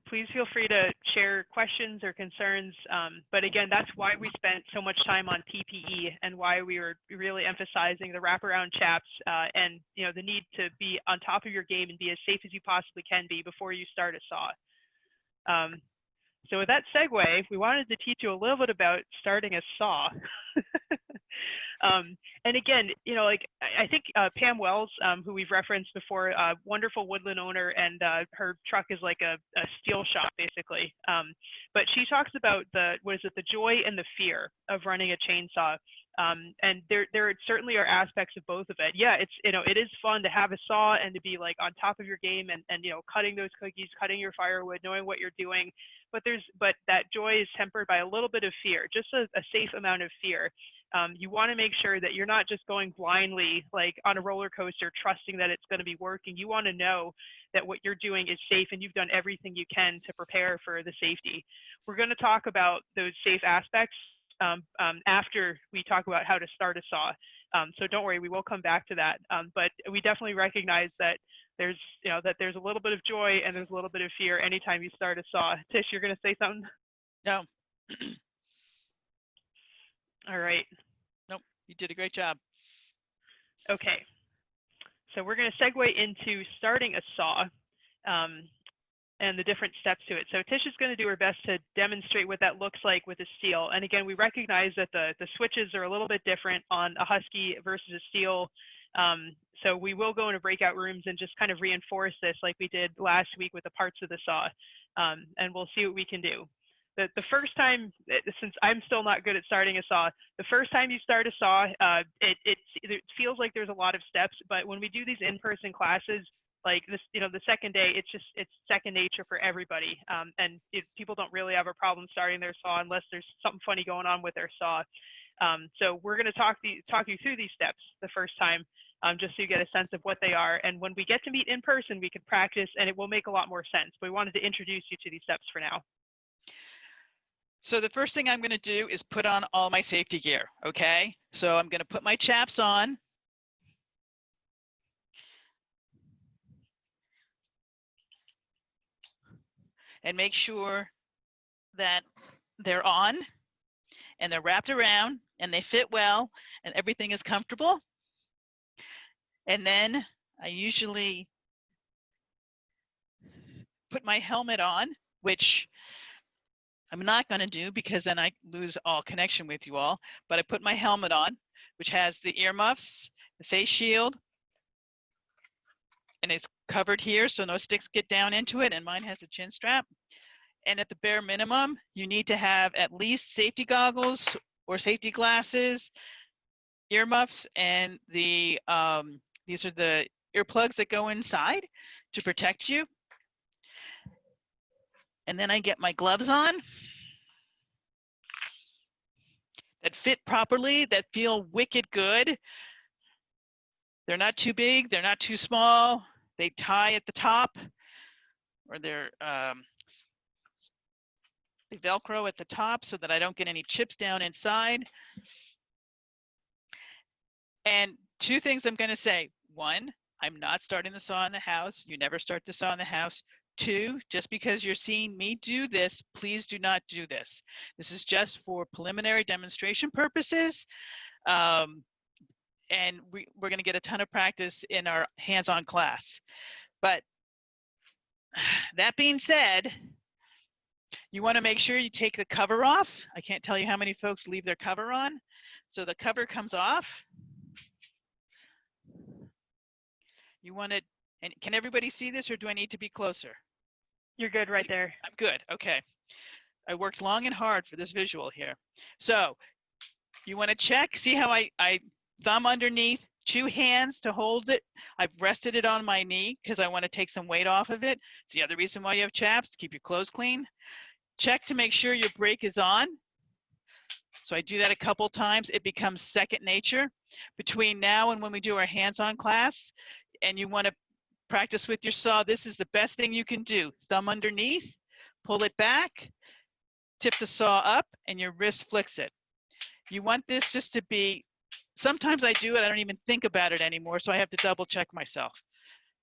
Please feel free to share questions or concerns. But again, that's why we spent so much time on PPE and why we were really emphasizing the wraparound chaps and the need to be on top of your game and be as safe as you possibly can be before you start a saw. So with that segue, we wanted to teach you a little bit about starting a saw. And again, I think Pam Wells, who we've referenced before, wonderful woodland owner, and her truck is like a steel shop basically. But she talks about the joy and the fear of running a chainsaw. And there certainly are aspects of both of it. Yeah, it is fun to have a saw and to be like on top of your game and cutting those cookies, cutting your firewood, knowing what you're doing. But that joy is tempered by a little bit of fear, just a safe amount of fear. You want to make sure that you're not just going blindly like on a roller coaster, trusting that it's going to be working. You want to know that what you're doing is safe and you've done everything you can to prepare for the safety. We're going to talk about those safe aspects after we talk about how to start a saw. So don't worry, we will come back to that. But we definitely recognize that there's a little bit of joy and there's a little bit of fear anytime you start a saw. Tish, you're going to say something? No. All right. Nope, you did a great job. Okay. So we're going to segue into starting a saw and the different steps to it. So Tish is going to do her best to demonstrate what that looks like with a steel. And again, we recognize that the switches are a little bit different on a Husky versus a steel. So we will go into breakout rooms and just kind of reinforce this like we did last week with the parts of the saw. And we'll see what we can do. The first time, since I'm still not good at starting a saw, the first time you start a saw, it feels like there's a lot of steps, but when we do these in-person classes, like this, the second day, it's second nature for everybody. And people don't really have a problem starting their saw unless there's something funny going on with their saw. So we're going to talk you through these steps the first time, just so you get a sense of what they are. And when we get to meet in person, we can practice and it will make a lot more sense. But we wanted to introduce you to these steps for now. So the first thing I'm going to do is put on all my safety gear, okay? So I'm going to put my chaps on. And make sure that they're on and they're wrapped around and they fit well and everything is comfortable. And then I usually put my helmet on, which I'm not going to do because then I lose all connection with you all, but I put my helmet on, which has the earmuffs, the face shield, and it's covered here so no sticks get down into it, and mine has a chin strap. And at the bare minimum, you need to have at least safety goggles or safety glasses, earmuffs, and these are the earplugs that go inside to protect you. And then I get my gloves on that fit properly, that feel wicked good. They're not too big, they're not too small. They tie at the top, or they're the Velcro at the top so that I don't get any chips down inside. And two things I'm going to say. One, I'm not starting the saw in the house. You never start the saw in the house. Two, just because you're seeing me do this, please do not do this. This is just for preliminary demonstration purposes. And we're going to get a ton of practice in our hands-on class. But that being said, you want to make sure you take the cover off. I can't tell you how many folks leave their cover on. So the cover comes off. You want to, and can everybody see this, or do I need to be closer? You're good right there. I'm good. Okay. I worked long and hard for this visual here. So you want to check, see how I thumb underneath, 2 hands to hold it. I've rested it on my knee because I want to take some weight off of it. It's the other reason why you have chaps, to keep your clothes clean. Check to make sure your brake is on. So I do that a couple times. It becomes second nature. Between now and when we do our hands-on class, and you want to practice with your saw, this is the best thing you can do. Thumb underneath, pull it back, tip the saw up, and your wrist flicks it. You want this just to be, sometimes I do it, I don't even think about it anymore, so I have to double check myself.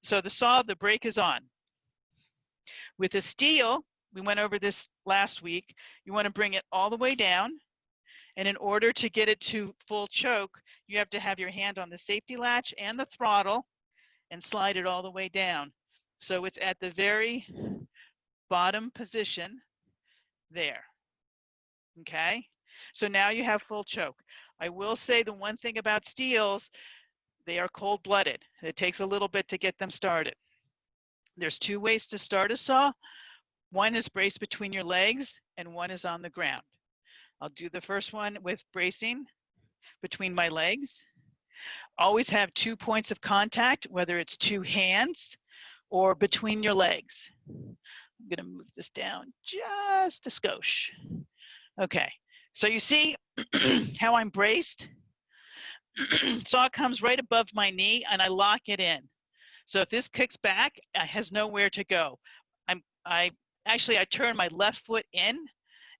So the saw, the brake is on. With a steel, we went over this last week, you want to bring it all the way down, and in order to get it to full choke, you have to have your hand on the safety latch and the throttle and slide it all the way down. So it's at the very bottom position there. Okay, so now you have full choke. I will say the one thing about steels, they are cold-blooded. It takes a little bit to get them started. There's 2 ways to start a saw. One is braced between your legs and one is on the ground. I'll do the first one with bracing between my legs. Always have 2 points of contact, whether it's 2 hands or between your legs. I'm going to move this down just a skosh. Okay, so you see how I'm braced? Saw comes right above my knee and I lock it in. So if this kicks back, it has nowhere to go. I turn my left foot in,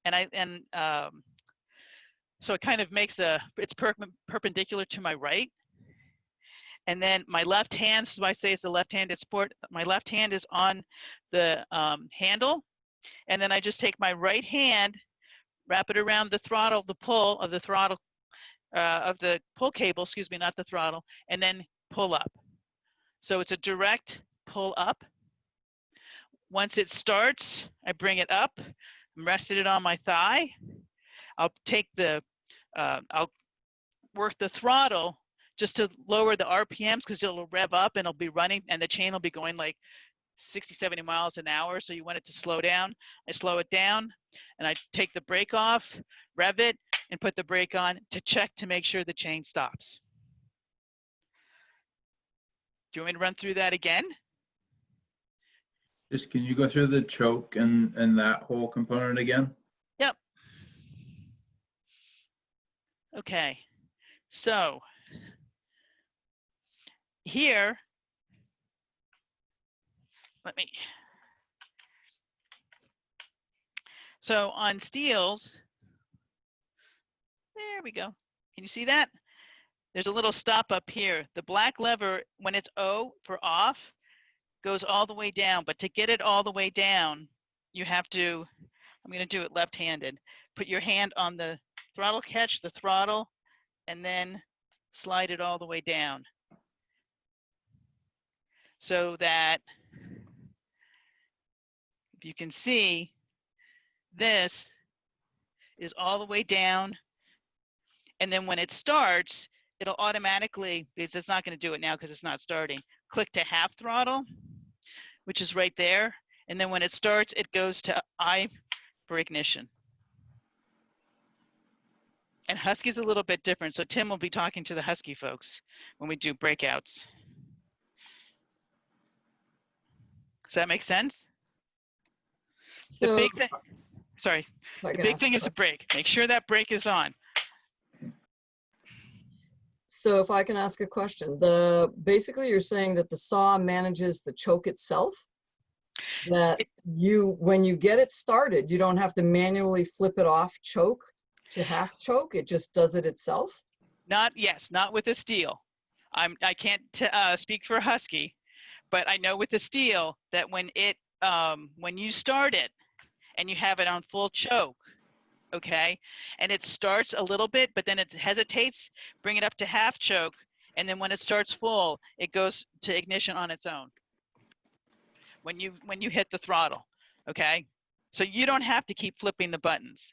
and so it kind of makes it's perpendicular to my right. And then my left hand, so I say it's a left-handed sport, my left hand is on the handle. And then I just take my right hand, wrap it around the throttle, the pull of the throttle, of the pull cable, excuse me, not the throttle, and then pull up. So it's a direct pull up. Once it starts, I bring it up, I'm resting it on my thigh. I'll take I'll work the throttle just to lower the RPMs because it'll rev up and it'll be running and the chain will be going like 60, 70 miles an hour. So you want it to slow down. I slow it down and I take the brake off, rev it, and put the brake on to check to make sure the chain stops. Do you want me to run through that again? Just can you go through the choke and that whole component again? Yep. Okay, so here, so on steels, there we go. Can you see that? There's a little stop up here. The black lever, when it's O for off, goes all the way down, but to get it all the way down, you have to, I'm going to do it left-handed, put your hand on the throttle catch, the throttle, and then slide it all the way down. So that, if you can see, this is all the way down, and then when it starts, it'll automatically, because it's not going to do it now because it's not starting, click to half throttle, which is right there. And then when it starts, it goes to I for ignition. And Husky's a little bit different. So Tim will be talking to the Husky folks when we do breakouts. Does that make sense? So, the big thing, sorry, the big thing is the brake. Make sure that brake is on. So if I can ask a question, basically you're saying that the saw manages the choke itself? that when you get it started, you don't have to manually flip it off choke to half choke. It just does it itself? Not with the steel. I can't speak for Husky, but I know with the steel that when you start it and you have it on full choke, okay, and it starts a little bit, but then it hesitates, bring it up to half choke, and then when it starts full, it goes to ignition on its own. When you hit the throttle, okay? So you don't have to keep flipping the buttons.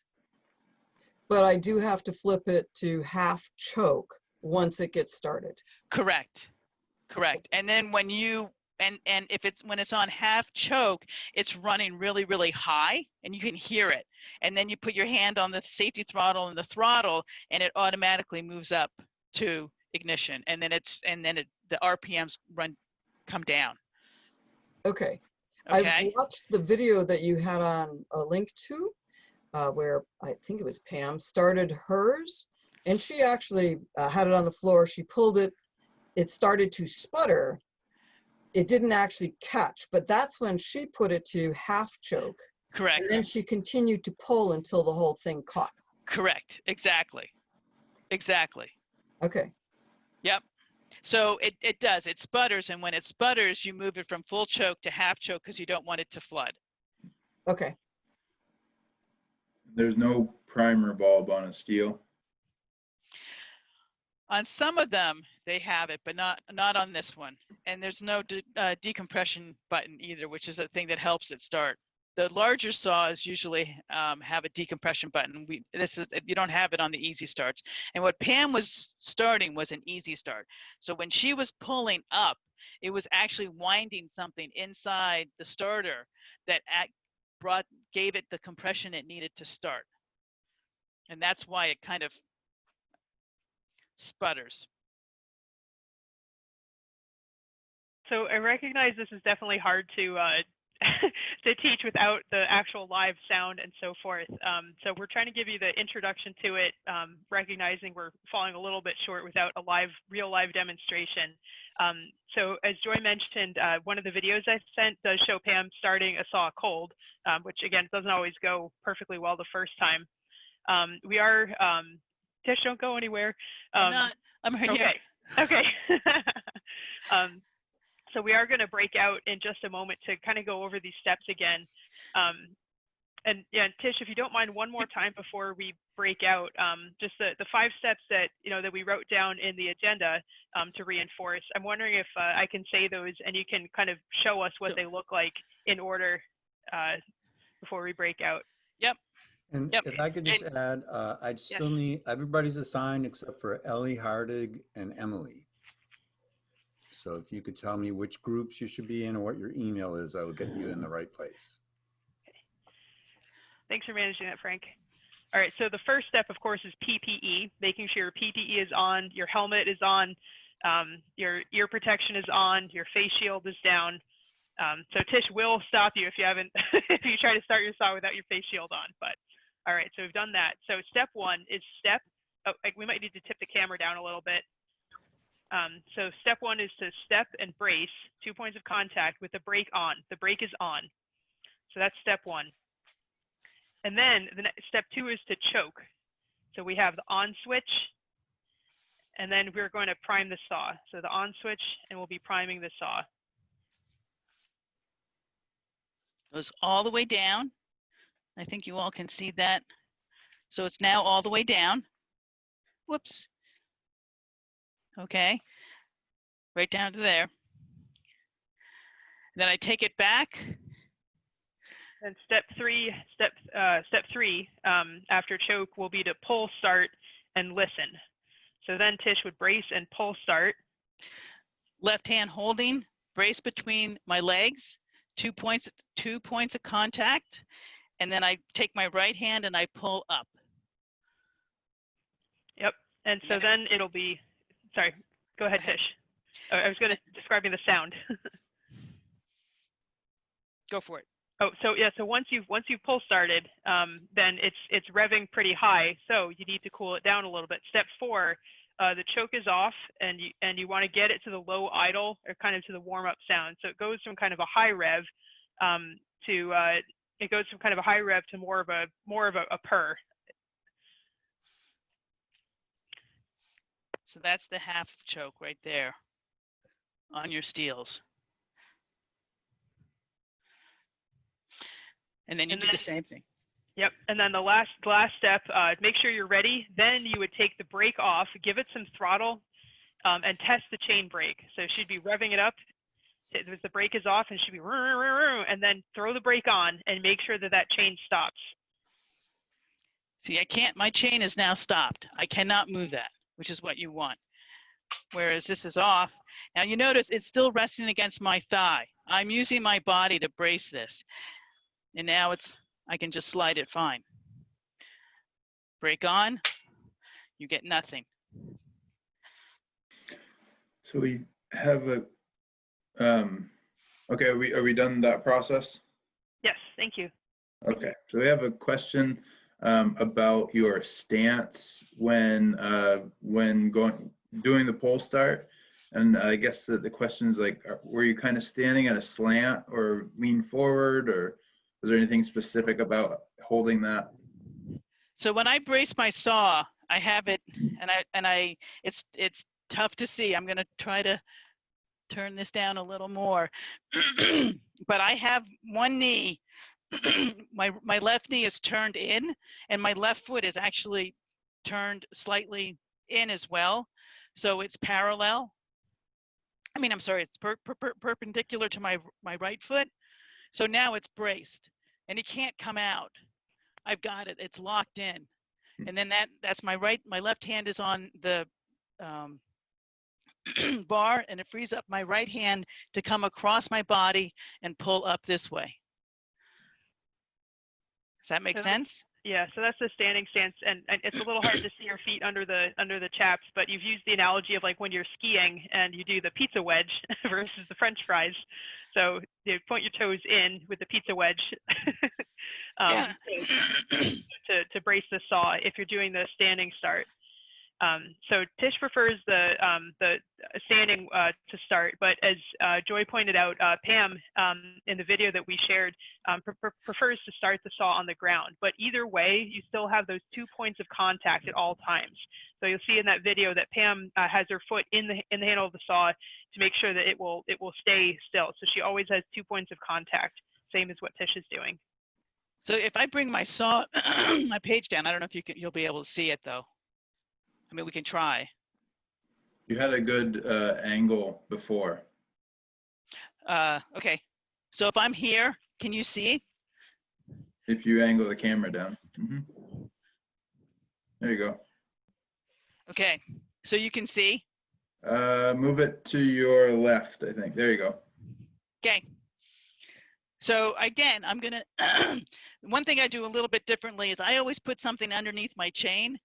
But I do have to flip it to half choke once it gets started. Correct. And then when when it's on half choke, it's running really, really high and you can hear it. And then you put your hand on the safety throttle and the throttle and it automatically moves up to ignition. And then the RPMs come down. Okay. Okay. I watched the video that you had on a link to where I think it was Pam started hers, and she actually had it on the floor. She pulled it. It started to sputter. It didn't actually catch, but that's when she put it to half choke. Correct. And then she continued to pull until the whole thing caught. Correct. Exactly. Okay. Yep. So it does. It sputters, and when it sputters, you move it from full choke to half choke because you don't want it to flood. Okay. There's no primer bulb on a steel. On some of them, they have it, but not on this one. And there's no decompression button either, which is a thing that helps it start. The larger saws usually have a decompression button. You don't have it on the easy starts. And what Pam was starting was an easy start. So when she was pulling up, it was actually winding something inside the starter that gave it the compression it needed to start. And that's why it kind of sputters. So I recognize this is definitely hard to to teach without the actual live sound and so forth. So we're trying to give you the introduction to it, recognizing we're falling a little bit short without a real live demonstration. So as Joy mentioned, one of the videos I sent does show Pam starting a saw cold, which again doesn't always go perfectly well the first time. We are, Tish, don't go anywhere. I'm right here. Okay. So we are going to break out in just a moment to kind of go over these steps again. And yeah, Tish, if you don't mind, one more time before we break out, just the 5 steps that that we wrote down in the agenda to reinforce. I'm wondering if I can say those and you can kind of show us what they look like in order before we break out. Yep. And if I could just add, I'd still need, everybody's assigned except for Ellie Hardig and Emily. So if you could tell me which groups you should be in or what your email is, I will get you in the right place. Okay. Thanks for managing that, Frank. All right, so the first step, of course, is PPE, making sure your PPE is on, your helmet is on, your ear protection is on, your face shield is down. So Tish will stop you if you haven't, if you try to start your saw without your face shield on. But all right, so we've done that. So step 1 is we might need to tip the camera down a little bit. So step 1 is to step and brace, 2 points of contact with the brake on. The brake is on. So that's step 1. And then step 2 is to choke. So we have the on switch, and then we're going to prime the saw. So the on switch, and we'll be priming the saw. Goes all the way down. I think you all can see that. So it's now all the way down. Whoops. Okay. Right down to there. Then I take it back. And step 3 after choke will be to pull start and listen. So then Tish would brace and pull start. Left hand holding, brace between my legs, 2 points of contact, and then I take my right hand and I pull up. Yep. And so then it'll be, sorry, go ahead, Tish. I was going to describe the sound. Go for it. Oh, so yeah, so once you've pull started, then it's revving pretty high, so you need to cool it down a little bit. Step 4, the choke is off, and you want to get it to the low idle or kind of to the warm up sound. So it goes from kind of a high rev it goes from kind of a high rev to more of a purr. So that's the half choke right there on your steels. And then you do the same thing. Yep, and then the last step, make sure you're ready. Then you would take the brake off, give it some throttle, and test the chain brake. So it should be revving it up. The brake is off and should be, and then throw the brake on and make sure that that chain stops. See, I can't, my chain is now stopped. I cannot move that, which is what you want. Whereas this is off. Now you notice it's still resting against my thigh. I'm using my body to brace this. And now I can just slide it fine. Brake on, you get nothing. So we have a, okay, are we done that process? Yes, thank you. Okay, so we have a question about your stance when doing the pole start. And I guess that the question is like, were you kind of standing at a slant or lean forward, or was there anything specific about holding that? So when I brace my saw, I have it, and it's tough to see. I'm gonna try to turn this down a little more, but I have one knee. my left knee is turned in, and my left foot is actually turned slightly in as well, so it's parallel. I mean, I'm sorry, it's perpendicular to my right foot. So now it's braced, and it can't come out. I've got it. It's locked in, and then that's my left hand is on the bar, and it frees up my right hand to come across my body and pull up this way. Does that make sense? Yeah, so that's the standing stance, and it's a little hard to see your feet under the chaps, but you've used the analogy of like when you're skiing and you do the pizza wedge versus the French fries. So you point your toes in with the pizza wedge to brace the saw if you're doing the standing start. So Tish prefers the standing to start, but as Joy pointed out, Pam in the video that we shared prefers to start the saw on the ground. But either way, you still have those 2 points of contact at all times. So you'll see in that video that Pam has her foot in the handle of the saw to make sure that it will stay still. So she always has 2 points of contact, same as what Tish is doing. So if I bring my saw, my page down, I don't know if you'll be able to see it though. I mean, we can try. You had a good angle before. Okay. So if I'm here, can you see? If you angle the camera down. Mm-hmm. There you go. Okay. So you can see? Move it to your left, I think. There you go. Okay. So again, I'm going to, one thing I do a little bit differently is I always put something underneath my chain.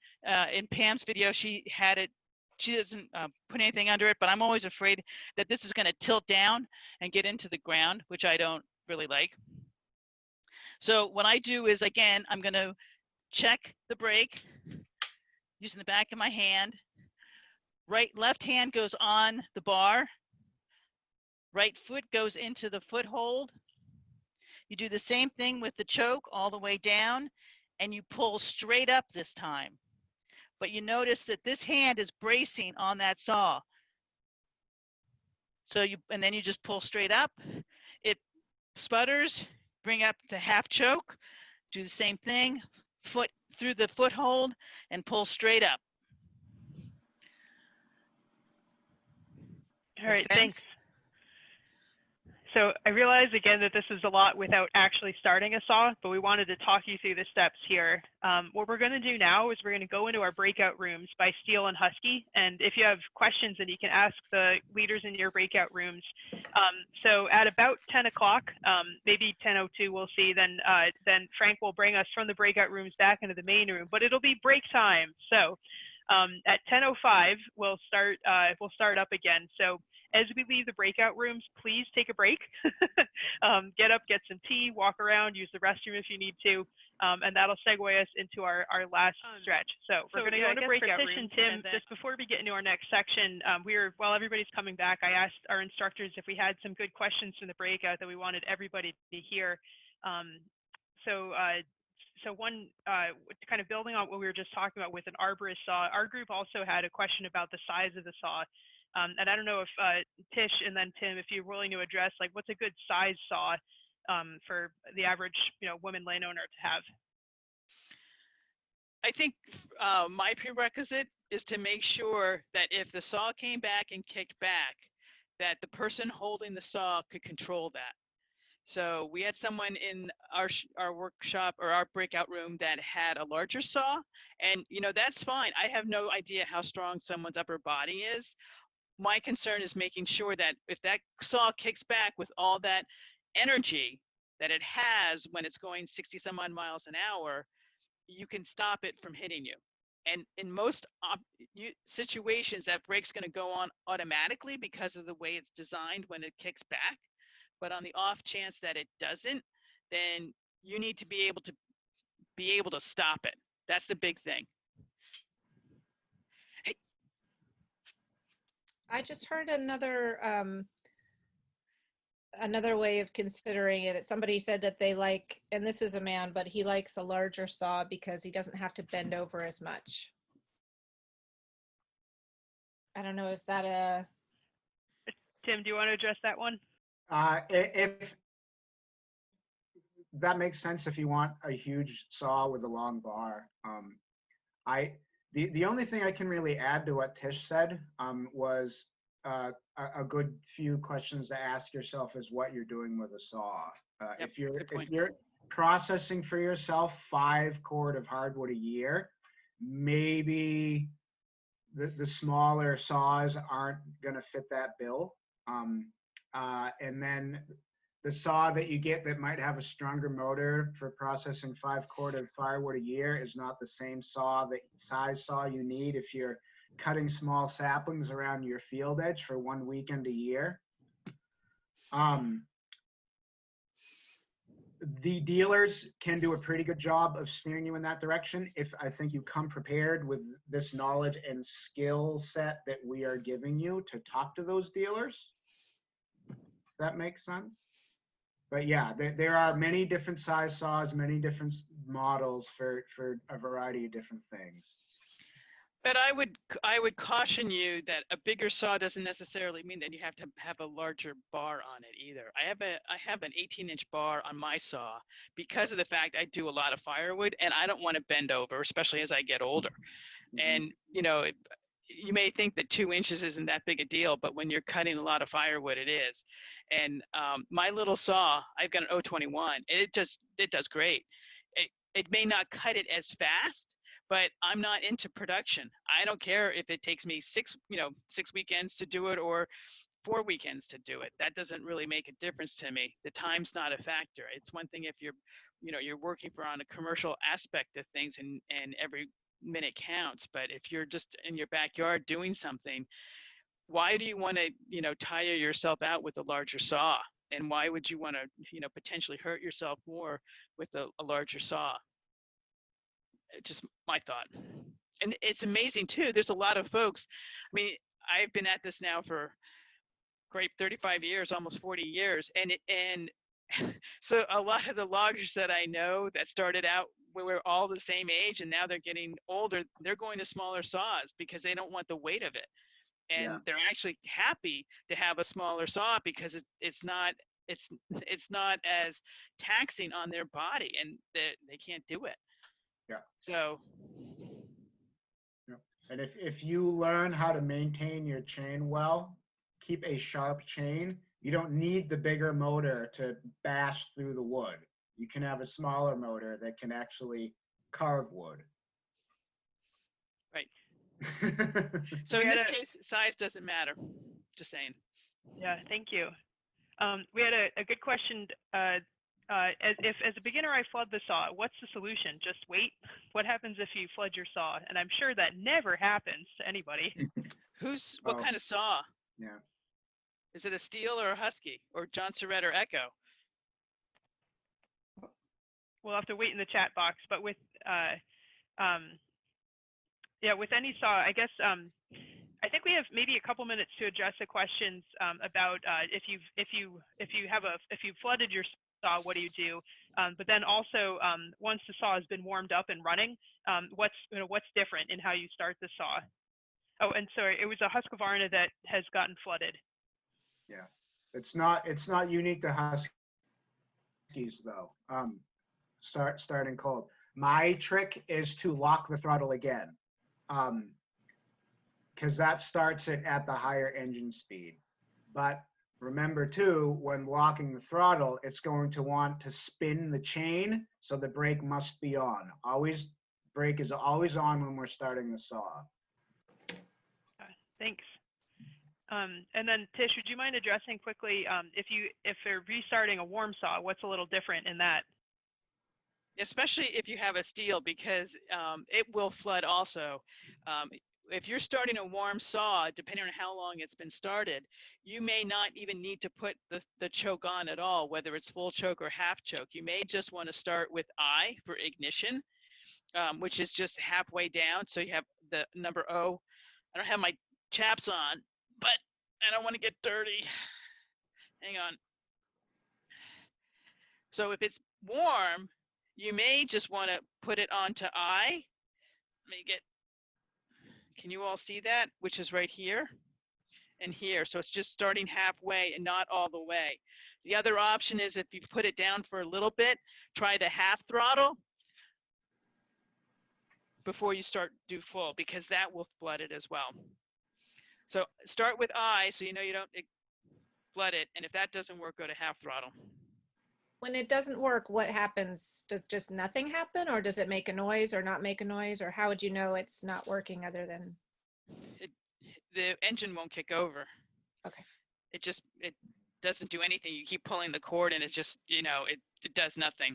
In Pam's video, she had it, she doesn't put anything under it, but I'm always afraid that this is going to tilt down and get into the ground, which I don't really like. So what I do is, again, I'm going to check the brake using the back of my hand. Left hand goes on the bar. Right foot goes into the foothold. You do the same thing with the choke all the way down, and you pull straight up this time. But you notice that this hand is bracing on that saw. So and then you just pull straight up. It sputters, bring up the half choke, do the same thing, foot through the foothold, and pull straight up. All right, thanks. So I realize again that this is a lot without actually starting a saw, but we wanted to talk you through the steps here. What we're going to do now is we're going to go into our breakout rooms by Steel and Husky. And if you have questions, then you can ask the leaders in your breakout rooms. So at about 10 o'clock, maybe 10:02, we'll see, then Frank will bring us from the breakout rooms back into the main room, but it'll be break time. So at 10:05, we'll start up again. So As we leave the breakout rooms, please take a break. Get up, get some tea, walk around, use the restroom if you need to, and that'll segue us into our last stretch. So we're going to go into breakout rooms. And Tim, just before we get into our next section, while everybody's coming back, I asked our instructors if we had some good questions from the breakout that we wanted everybody to hear. So one, kind of building on what we were just talking about with an arborist saw, our group also had a question about the size of the saw. And I don't know if Tish and then Tim, if you're willing to address, like, what's a good size saw for the average, woman landowner to have? I think my prerequisite is to make sure that if the saw came back and kicked back, that the person holding the saw could control that. So we had someone in our workshop or our breakout room that had a larger saw, and that's fine. I have no idea how strong someone's upper body is. My concern is making sure that if that saw kicks back with all that energy that it has when it's going 60 some odd miles an hour, you can stop it from hitting you. And in most situations, that brake's going to go on automatically because of the way it's designed when it kicks back. But on the off chance that it doesn't, then you need to be able to stop it. That's the big thing. Hey. I just heard another way of considering it. Somebody said that they like, and this is a man, but he likes a larger saw because he doesn't have to bend over as much. I don't know, is that a... Tim, do you want to address that one? If that makes sense, if you want a huge saw with a long bar. The only thing I can really add to what Tish said was a good few questions to ask yourself is what you're doing with a saw. Yep, if you're processing for yourself 5 cord of hardwood a year, maybe the smaller saws aren't going to fit that bill. And then the saw that you get that might have a stronger motor for processing 5 cord of firewood a year is not the same size saw you need if you're cutting small saplings around your field edge for 1 weekend a year. The dealers can do a pretty good job of steering you in that direction if I think you come prepared with this knowledge and skill set that we are giving you to talk to those dealers. That makes sense. But yeah, there are many different size saws, many different models for a variety of different things. But I would caution you that a bigger saw doesn't necessarily mean that you have to have a larger bar on it either. I have an 18-inch bar on my saw because of the fact I do a lot of firewood and I don't want to bend over, especially as I get older. Mm-hmm. And you may think that 2 inches isn't that big a deal, but when you're cutting a lot of firewood, it is. And my little saw, I've got an 021, and it does great. It may not cut it as fast, but I'm not into production. I don't care if it takes me 6 weekends to do it or 4 weekends to do it. That doesn't really make a difference to me. The time's not a factor. It's one thing if you're working on a commercial aspect of things and every minute counts, but if you're just in your backyard doing something, why do you want to tire yourself out with a larger saw? And why would you want to potentially hurt yourself more with a larger saw? Just my thought. And it's amazing too, there's a lot of folks, I mean, I've been at this now for great 35 years, almost 40 years, and so a lot of the loggers that I know that started out, we were all the same age, and now they're getting older, they're going to smaller saws because they don't want the weight of it. And they're actually happy to have a smaller saw because it's not as taxing on their body, and they can't do it. Yeah. So. Yeah. And if you learn how to maintain your chain well, keep a sharp chain, you don't need the bigger motor to bash through the wood. You can have a smaller motor that can actually carve wood. Right. So in this case, size doesn't matter. Just saying. Yeah, thank you. We had a good question. As a beginner, I flood the saw. What's the solution? Just wait? What happens if you flood your saw? And I'm sure that never happens to anybody. What kind of saw? Yeah. Is it a Steel or a Husky or John Surrett or Echo? We'll have to wait in the chat box, but with yeah, with any saw, I guess I think we have maybe a couple minutes to address the questions about if you've flooded your saw, what do you do? But then also once the saw has been warmed up and running, what's different in how you start the saw? Oh, and sorry, it was a Husqvarna that has gotten flooded. Yeah, it's not unique to Huskies though. Starting cold. My trick is to lock the throttle again, because that starts it at the higher engine speed. But remember too, when locking the throttle, it's going to want to spin the chain, so the brake must be on. Brake is always on when we're starting the saw. Thanks. And then Tish, would you mind addressing quickly if you're restarting a warm saw, what's a little different in that? Especially if you have a Steel, because it will flood also. If you're starting a warm saw, depending on how long it's been started, you may not even need to put the choke on at all, whether it's full choke or half choke. You may just want to start with I for ignition, which is just halfway down. So you have the number O. I don't have my chaps on, but I don't want to get dirty. Hang on. So if it's warm, you may just want to put it onto I. Let me get, can you all see that? Which is right here and here. So it's just starting halfway and not all the way. The other option is if you put it down for a little bit, try the half throttle before you do full, because that will flood it as well. So start with I, so you know you don't flood it. And if that doesn't work, go to half throttle. When it doesn't work, what happens? Does just nothing happen, or does it make a noise or not make a noise, or how would you know it's not working other than? The engine won't kick over. Okay. It doesn't do anything. You keep pulling the cord and it just, it does nothing.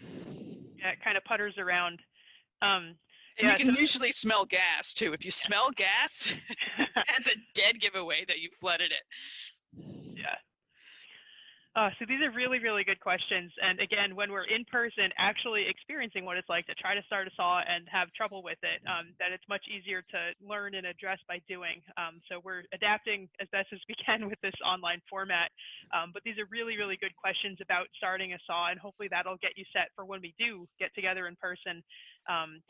Yeah, it kind of putters around. And you can usually smell gas too. If you smell gas, that's a dead giveaway that you flooded it. Yeah. So these are really, really good questions. And again, when we're in person, actually experiencing what it's like to try to start a saw and have trouble with it, that it's much easier to learn and address by doing. So we're adapting as best as we can with this online format. But these are really, really good questions about starting a saw, and hopefully that'll get you set for when we do get together in person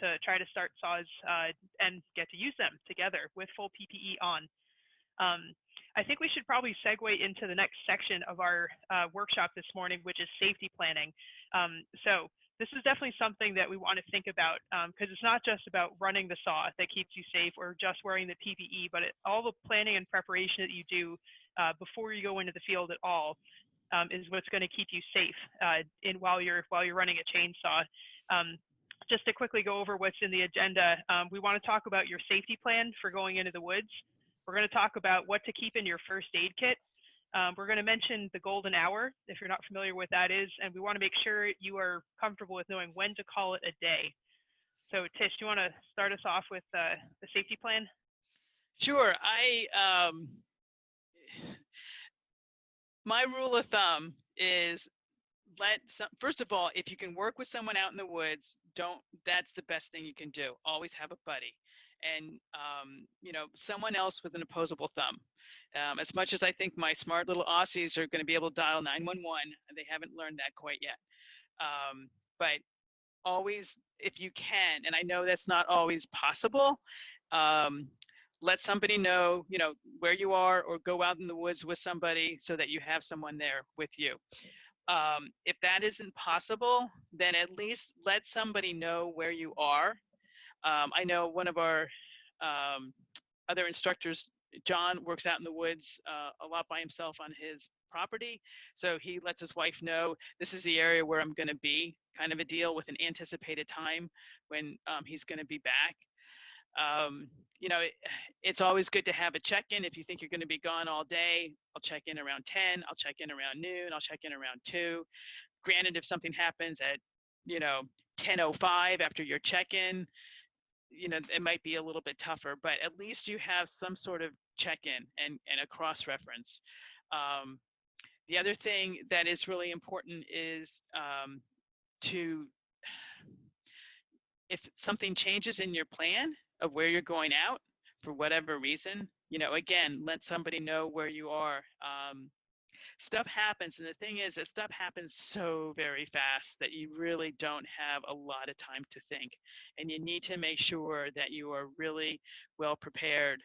to try to start saws and get to use them together with full PPE on. I think we should probably segue into the next section of our workshop this morning, which is safety planning. So this is definitely something that we want to think about, because it's not just about running the saw that keeps you safe or just wearing the PPE, but all the planning and preparation that you do before you go into the field at all is what's going to keep you safe while you're running a chainsaw. Just to quickly go over what's in the agenda, we want to talk about your safety plan for going into the woods. We're going to talk about what to keep in your first aid kit. We're going to mention the golden hour, if you're not familiar with what that is, and we want to make sure you are comfortable with knowing when to call it a day. So Tish, do you want to start us off with the safety plan? Sure. My rule of thumb is first of all, if you can work with someone out in the woods, that's the best thing you can do. Always have a buddy. And, someone else with an opposable thumb. As much as I think my smart little Aussies are going to be able to dial 911, they haven't learned that quite yet. But always, if you can, and I know that's not always possible, let somebody know, where you are, or go out in the woods with somebody so that you have someone there with you. If that isn't possible, then at least let somebody know where you are. I know one of our other instructors, John, works out in the woods a lot by himself on his property. So he lets his wife know, this is the area where I'm going to be, kind of a deal with an anticipated time when he's going to be back. It's always good to have a check-in. If you think you're going to be gone all day, I'll check in around 10, I'll check in around noon, I'll check in around 2. Granted, if something happens at, 10:05 after your check-in, you know, it might be a little bit tougher, but at least you have some sort of check-in and a cross-reference. The other thing that is really important is to, if something changes in your plan of where you're going out for whatever reason, you know, again, let somebody know where you are. Stuff happens, and the thing is that stuff happens so very fast that you really don't have a lot of time to think, and you need to make sure that you are really well prepared.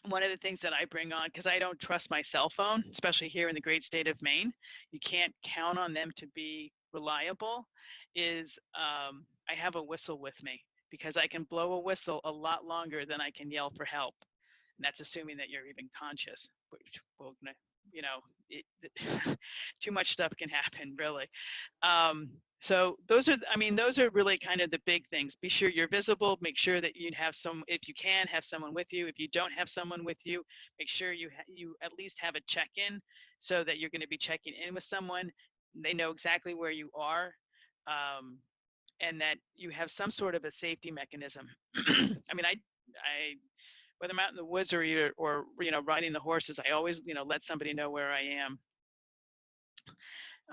One of the things that I bring on, because I don't trust my cell phone, especially here in the great state of Maine, you can't count on them to be reliable, is I have a whistle with me, because I can blow a whistle a lot longer than I can yell for help. And that's assuming that you're even conscious, which will, you know, too much stuff can happen, really. So those are really kind of the big things. Be sure you're visible. Make sure that you have if you can, have someone with you. If you don't have someone with you, make sure you at least have a check-in, so that you're going to be checking in with someone. They know exactly where you are, and that you have some sort of a safety mechanism. I mean, I whether I'm out in the woods or you know, riding the horses, I always, you know, let somebody know where I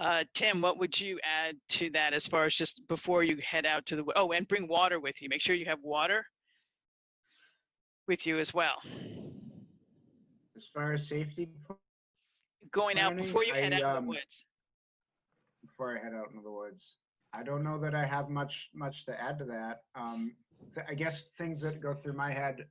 am. Tim, what would you add to that as far as just before you head out to the, oh, and bring water with you. Make sure you have water with you as well. As far as safety Going out planning, before you head out in the woods. Before I head out in the woods, I don't know that I have much to add to that. I guess things that go through my head.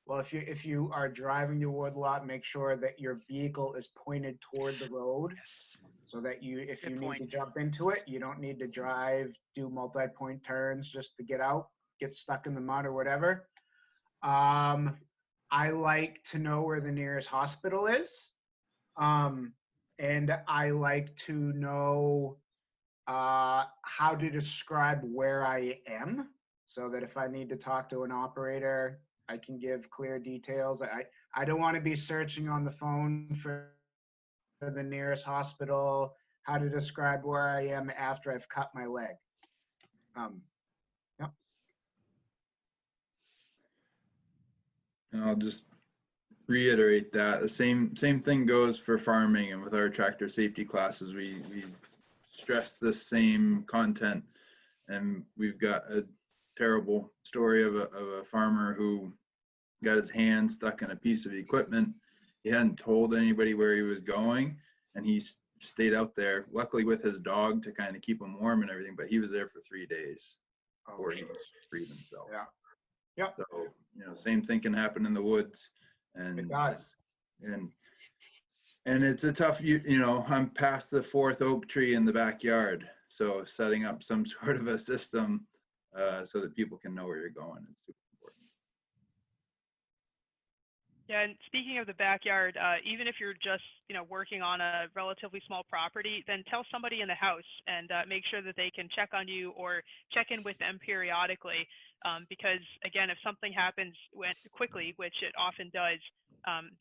Well, if you are driving your wood lot, make sure that your vehicle is pointed toward the road, Yes. so that if Good you point. need to jump into it, you don't need to drive, do multi-point turns just to get out, get stuck in the mud or whatever. I like to know where the nearest hospital is, and I like to know how to describe where I am, so that if I need to talk to an operator, I can give clear details. I don't want to be searching on the phone for the nearest hospital, how to describe where I am after I've cut my leg. Yep. And I'll just reiterate that the same thing goes for farming, and with our tractor safety classes, we stress the same content. And we've got a terrible story of a farmer who got his hand stuck in a piece of equipment. He hadn't told anybody where he was going, and he stayed out there, luckily with his dog to kind of keep him warm and everything, but he was there for 3 days before he freed himself. Yeah. Yep. So, you know, same thing can happen in the woods. And it does. And it's a tough, you know, I'm past the 4th oak tree in the backyard. So setting up some sort of a system so that people can know where you're going is super important. Yeah, and speaking of the backyard, even if you're just, you know, working on a relatively small property, then tell somebody in the house and make sure that they can check on you or check in with them periodically. Because again, if something happens quickly, which it often does,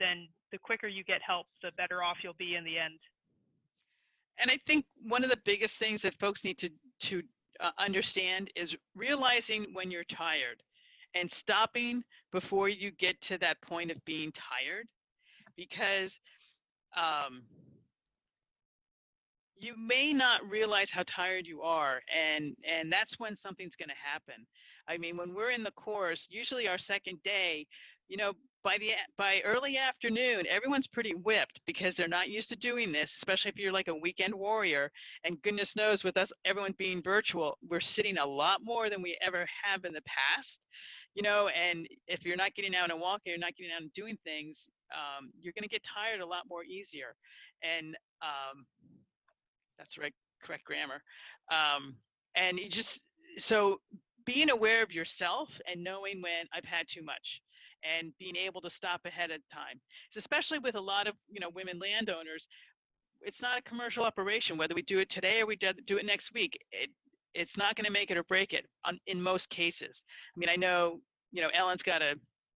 then the quicker you get help, the better off you'll be in the end. And I think one of the biggest things that folks need to understand is realizing when you're tired and stopping before you get to that point of being tired, because you may not realize how tired you are, and that's when something's going to happen. I mean, when we're in the course, usually our second day, you know, by early afternoon, everyone's pretty whipped because they're not used to doing this, especially if you're like a weekend warrior. And goodness knows, with us, everyone being virtual, we're sitting a lot more than we ever have in the past, you know. And if you're not getting out and walking, you're not getting out and doing things, you're going to get tired a lot more easier. And that's right, correct grammar. And you just, so being aware of yourself and knowing when I've had too much, and being able to stop ahead of time, especially with a lot of, you know, women landowners. It's not a commercial operation, whether we do it today or we do it next week. It's not going to make it or break it in most cases. I mean, I know, you know, Ellen's got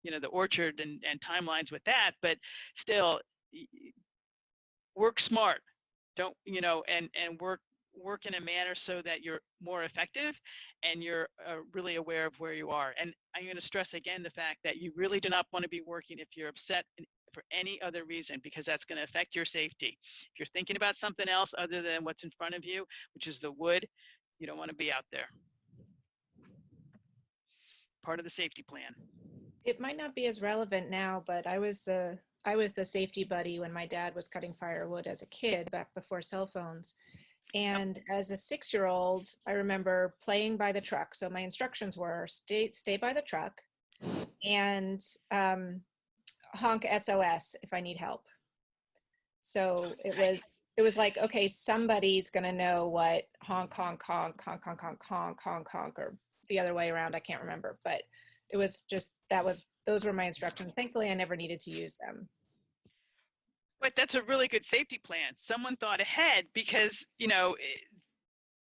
the orchard and timelines with that, but still, work smart. Don't, you know, and work in a manner so that you're more effective and you're really aware of where you are. And I'm going to stress again the fact that you really do not want to be working if you're upset for any other reason, because that's going to affect your safety. If you're thinking about something else other than what's in front of you, which is the wood, you don't want to be out there. Part of the safety plan. It might not be as relevant now, but I was the safety buddy when my dad was cutting firewood as a kid back before cell phones. And as a 6-year-old, I remember playing by the truck. So my instructions were stay by the truck and honk SOS if I need help. So it was like, okay, somebody's gonna know what honk, honk, honk, honk, honk, honk, honk, honk, honk, or the other way around, I can't remember, but it was just, those were my instructions. Thankfully, I never needed to use them. But that's a really good safety plan. Someone thought ahead, because,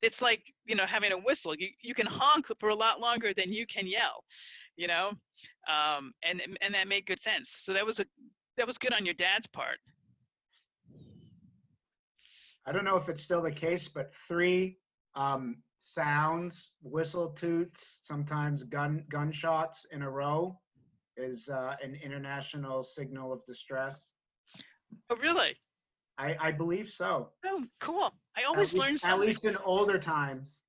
it's like, having a whistle. You can honk for a lot longer than you can yell, and that made good sense. So that was good on your dad's part. I don't know if it's still the case, but 3 sounds, whistle toots, sometimes gunshots in a row is an international signal of distress. Oh, really? I believe so. Oh, cool. I always learn something. At least in older times.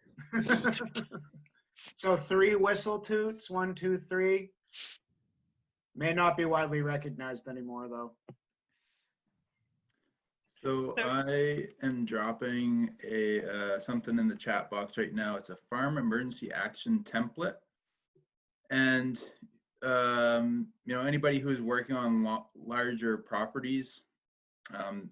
So 3 whistle toots, 1, 2, 3. May not be widely recognized anymore, though. So I am dropping something in the chat box right now. It's a farm emergency action template. And, anybody who's working on larger properties,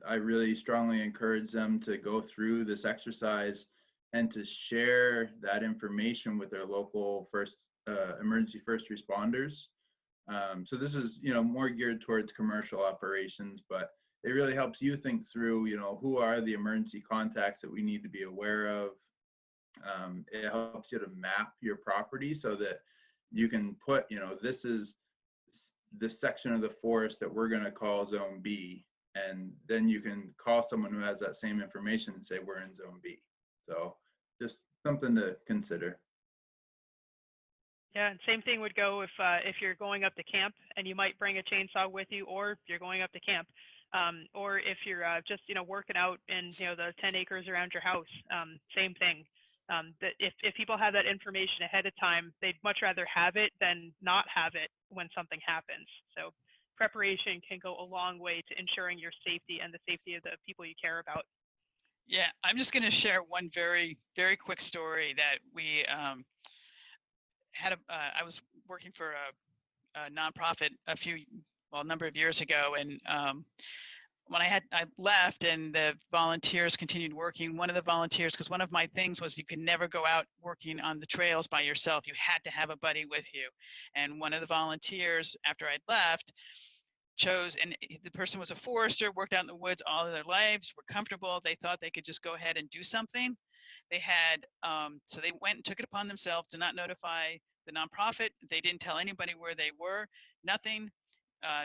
I really strongly encourage them to go through this exercise and to share that information with their local emergency first responders. So this is, more geared towards commercial operations, but it really helps you think through, who are the emergency contacts that we need to be aware of. It helps you to map your property so that you can put, this is this section of the forest that we're going to call Zone B. And then you can call someone who has that same information and say, we're in Zone B. So just something to consider. Yeah, and same thing would go if you're going up to camp and you might bring a chainsaw with you, or you're going up to camp. Or if you're just working out in the 10 acres around your house, same thing. That if people have that information ahead of time, they'd much rather have it than not have it when something happens. So preparation can go a long way to ensuring your safety and the safety of the people you care about. Yeah, I'm just going to share one very, very quick story that we had. I was working for a nonprofit a number of years ago, and when I left and the volunteers continued working, one of the volunteers, because one of my things was you could never go out working on the trails by yourself. You had to have a buddy with you. And one of the volunteers, after I'd left, chose, and the person was a forester, worked out in the woods all of their lives, were comfortable. They thought they could just go ahead and do something. They had, so they went and took it upon themselves to not notify the nonprofit. They didn't tell anybody where they were, nothing,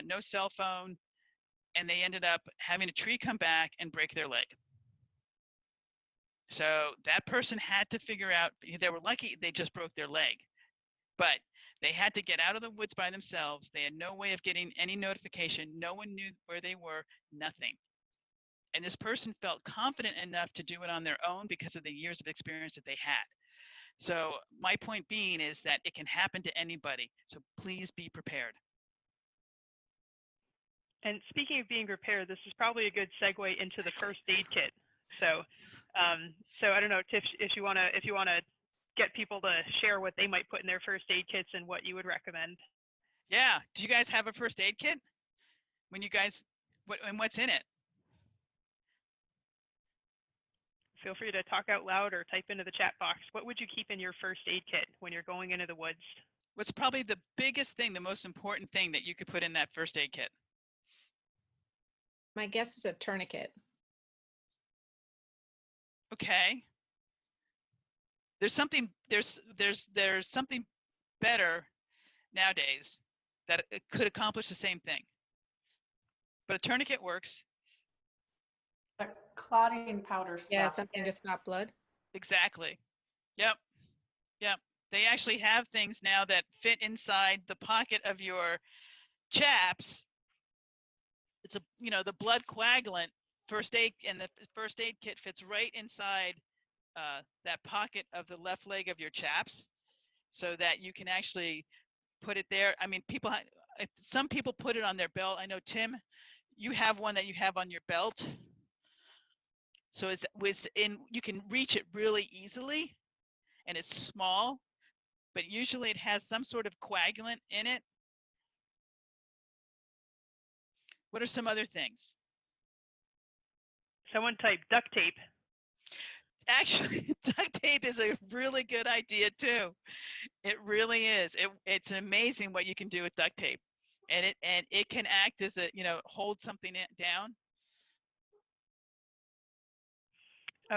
no cell phone. And they ended up having a tree come back and break their leg. So that person had to figure out, they were lucky they just broke their leg, but they had to get out of the woods by themselves. They had no way of getting any notification. No one knew where they were, nothing. And this person felt confident enough to do it on their own because of the years of experience that they had. So my point being is that it can happen to anybody. So please be prepared. And speaking of being prepared, this is probably a good segue into the first aid kit. So, so I don't know, Tiff, if you wanna get people to share what they might put in their first aid kits and what you would recommend. Yeah. Do you guys have a first aid kit? When you guys, what's in it? Feel free to talk out loud or type into the chat box. What would you keep in your first aid kit when you're going into the woods? What's probably the biggest thing, the most important thing that you could put in that first aid kit? My guess is a tourniquet. Okay. There's something better nowadays that it could accomplish the same thing. But a tourniquet works. A clotting powder stuff. Yeah, something to stop blood. Exactly. Yep. Yep. They actually have things now that fit inside the pocket of your chaps. It's a, the blood coagulant first aid, and the first aid kit fits right inside that pocket of the left leg of your chaps, so that you can actually put it there. I mean, some people put it on their belt. I know, Tim, you have one that you have on your belt. So you can reach it really easily, and it's small, but usually it has some sort of coagulant in it. What are some other things? Someone type duct tape. Actually, duct tape is a really good idea too. It really is. It's amazing what you can do with duct tape, and it can act as a, hold something down.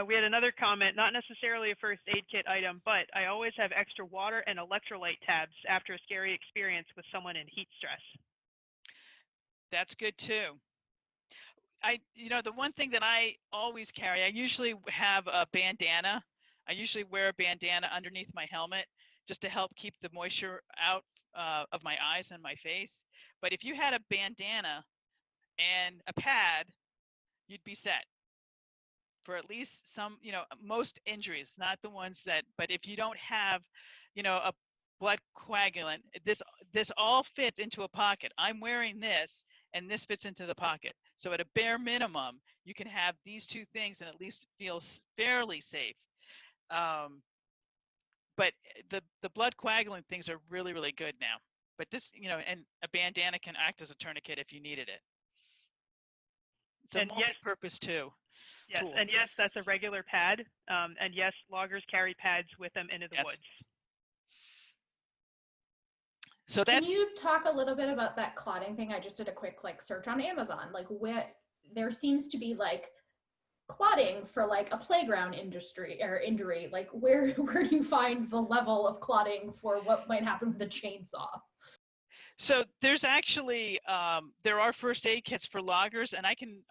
We had another comment, not necessarily a first aid kit item, but I always have extra water and electrolyte tabs after a scary experience with someone in heat stress. That's good too. The one thing that I always carry, I usually have a bandana. I usually wear a bandana underneath my helmet just to help keep the moisture out of my eyes and my face. But if you had a bandana and a pad, you'd be set for at least some, most injuries, not the ones that, but if you don't have, a blood coagulant, this all fits into a pocket. I'm wearing this, and this fits into the pocket. So at a bare minimum, you can have these two things and at least feel fairly safe. But the blood coagulant things are really, really good now. But this, and a bandana can act as a tourniquet if you needed it. It's a multi-purpose too. Yes, tool. and yes, that's a regular pad. And yes, loggers carry pads with them into the woods. So Can you talk a little bit about that clotting thing? I just did a quick search on Amazon. There seems to be clotting for a playground industry or injury. Where do you find the level of clotting for what might happen with a chainsaw? So there's actually there are first aid kits for loggers, and I can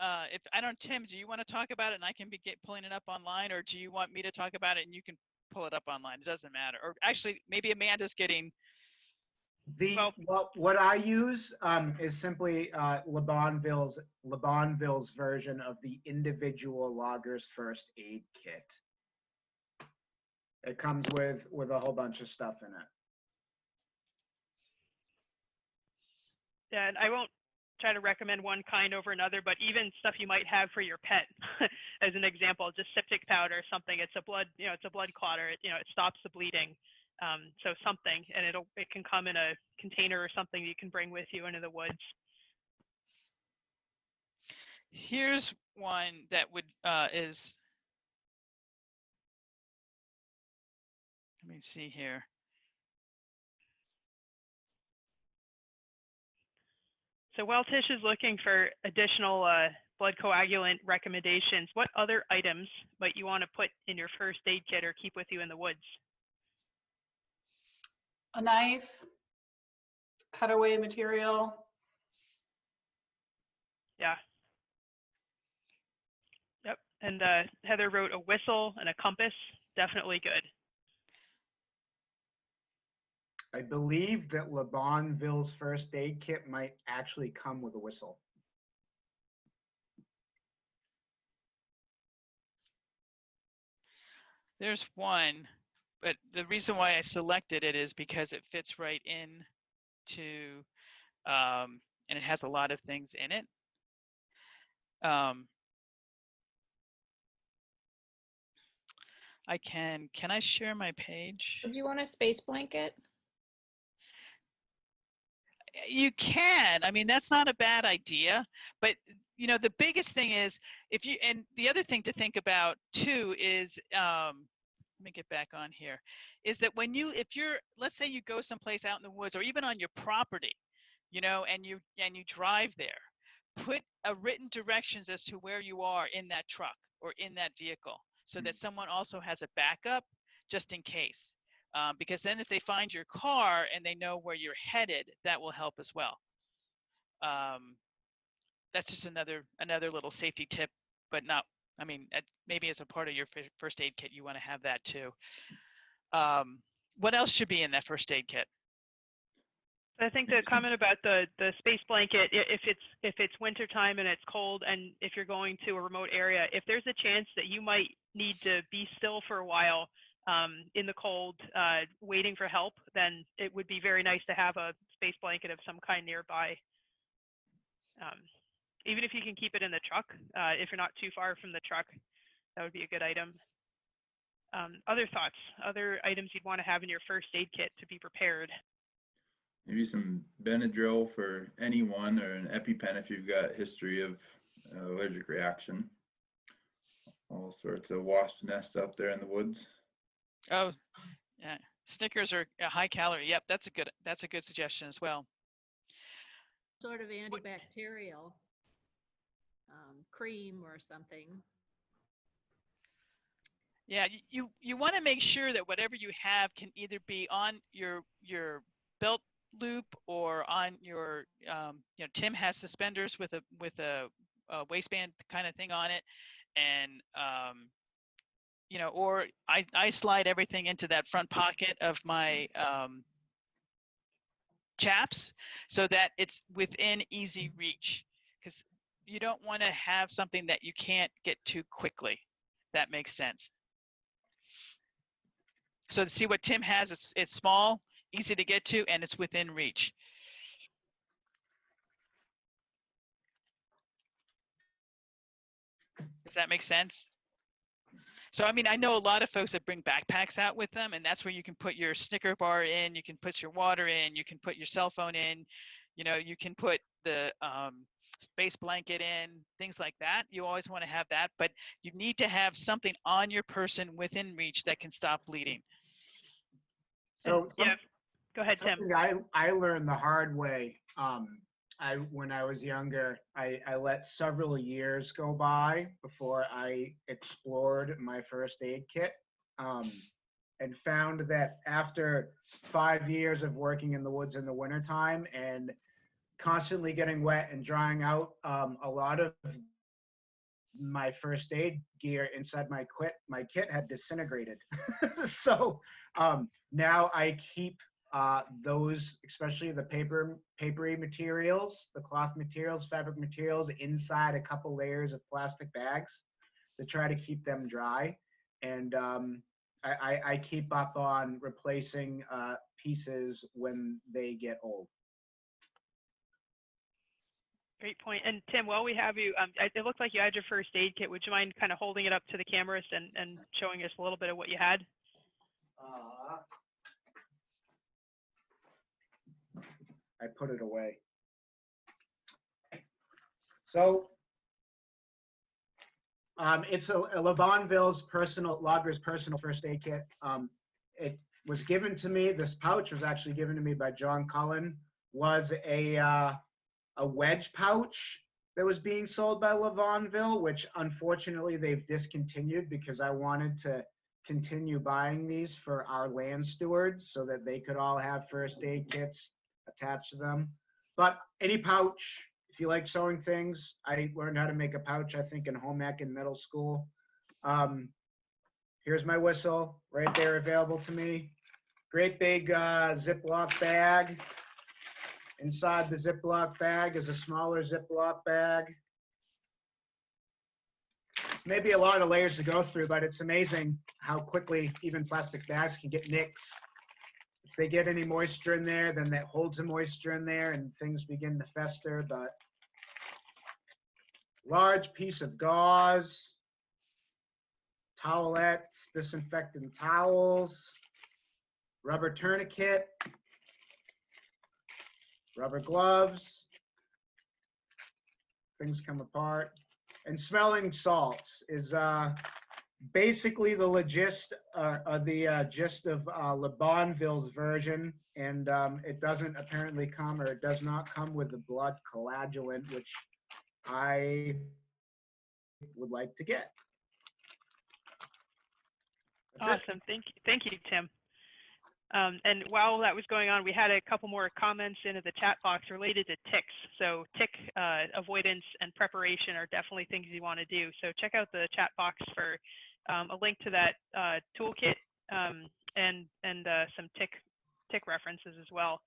Tim, do you want to talk about it and I can pulling it up online, or do you want me to talk about it and you can pull it up online? It doesn't matter. Or actually, maybe Amanda's getting. What I use is simply LeBonville's version of the individual logger's first aid kit. It comes with a whole bunch of stuff in it. Yeah, and I won't try to recommend one kind over another, but even stuff you might have for your pet, as an example, just septic powder or something. It's a blood clotter. It stops the bleeding. So something, and it can come in a container or something you can bring with you into the woods. Here's one that is. Let me see here. So while Tish is looking for additional blood coagulant recommendations, what other items might you want to put in your first aid kit or keep with you in the woods? A knife, cutaway material. Yeah. Yep. And Heather wrote a whistle and a compass. Definitely good. I believe that LeBonville's first aid kit might actually come with a whistle. There's one, but the reason why I selected it is because it fits right in to, and it has a lot of things in it. Can I share my page? Would you want a space blanket? You can. I mean, that's not a bad idea, but the biggest thing is and the other thing to think about too is, let me get back on here, is that let's say you go someplace out in the woods or even on your property, and you drive there, put a written directions as to where you are in that truck or in that vehicle, so that someone also has a backup just in case. Because then if they find your car and they know where you're headed, that will help as well. That's just another little safety tip, but not I mean, maybe as a part of your first aid kit, you want to have that too. What else should be in that first aid kit? I think the comment about the space blanket, if it's wintertime and it's cold, and if you're going to a remote area, if there's a chance that you might need to be still for a while in the cold, waiting for help, then it would be very nice to have a space blanket of some kind nearby. Even if you can keep it in the truck, if you're not too far from the truck, that would be a good item. Other thoughts, other items you'd want to have in your first aid kit to be prepared? Maybe some Benadryl for anyone, or an EpiPen if you've got history of allergic reaction. All sorts of wasp nests out there in the woods. Oh, yeah. Snickers are high calorie. Yep, that's a good suggestion as well. Sort of antibacterial cream or something. Yeah, you want to make sure that whatever you have can either be on your belt loop or on your Tim has suspenders with a waistband kind of thing on it, and or I slide everything into that front pocket of my chaps so that it's within easy reach, because you don't want to have something that you can't get to quickly. That makes sense. So to see what Tim has, it's small, easy to get to, and it's within reach. Does that make sense? So, I mean, I know a lot of folks that bring backpacks out with them, and that's where you can put your Snicker bar in, you can put your water in, you can put your cell phone in, you can put the space blanket in, things like that. You always want to have that, but you need to have something on your person within reach that can stop bleeding. So yeah, go ahead, Tim. Something I learned the hard way. When I was younger, I let several years go by before I explored my first aid kit, and found that after 5 years of working in the woods in the wintertime and constantly getting wet and drying out, a lot of my first aid gear inside my kit had disintegrated. So now I keep those, especially the papery materials, the cloth materials, fabric materials, inside a couple layers of plastic bags to try to keep them dry. And I keep up on replacing pieces when they get old. Great point. And Tim, while we have you, it looked like you had your first aid kit. Would you mind kind of holding it up to the cameras and showing us a little bit of what you had? I put it away. So it's a Lobonville's Logger's personal first aid kit. It was given to me. This pouch was actually given to me by John Cullen. Was a wedge pouch that was being sold by Lobonville, which unfortunately they've discontinued because I wanted to continue buying these for our land stewards so that they could all have first aid kits attached to them. But any pouch, if you like sewing things, I learned how to make a pouch, I think, in home ec in middle school. Here's my whistle right there available to me. Great big Ziploc bag. Inside the Ziploc bag is a smaller Ziploc bag. Maybe a lot of layers to go through, but it's amazing how quickly even plastic bags can get nicks. If they get any moisture in there, then that holds the moisture in there and things begin to fester. But large piece of gauze, towelettes, disinfectant towels, rubber tourniquet, rubber gloves, things come apart. And smelling salts is basically the gist of Lobonville's version, and it doesn't apparently come, or it does not come with the blood coagulant, which I would like to get. That's awesome. Thank you, Tim. And while that was going on, we had a couple more comments into the chat box related to ticks. So tick avoidance and preparation are definitely things you want to do. So check out the chat box for a link to that toolkit and some tick references as well.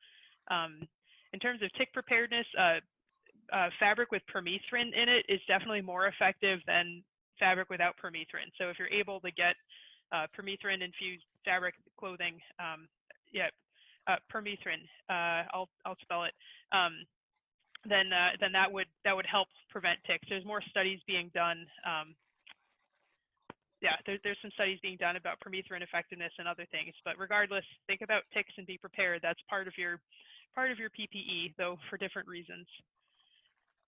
In terms of tick preparedness, fabric with permethrin in it is definitely more effective than fabric without permethrin. So if you're able to get permethrin infused fabric clothing, permethrin, I'll spell it, then that would help prevent ticks. There's more studies being done. There's some studies being done about permethrin effectiveness and other things. But regardless, think about ticks and be prepared. That's part of your PPE, though for different reasons.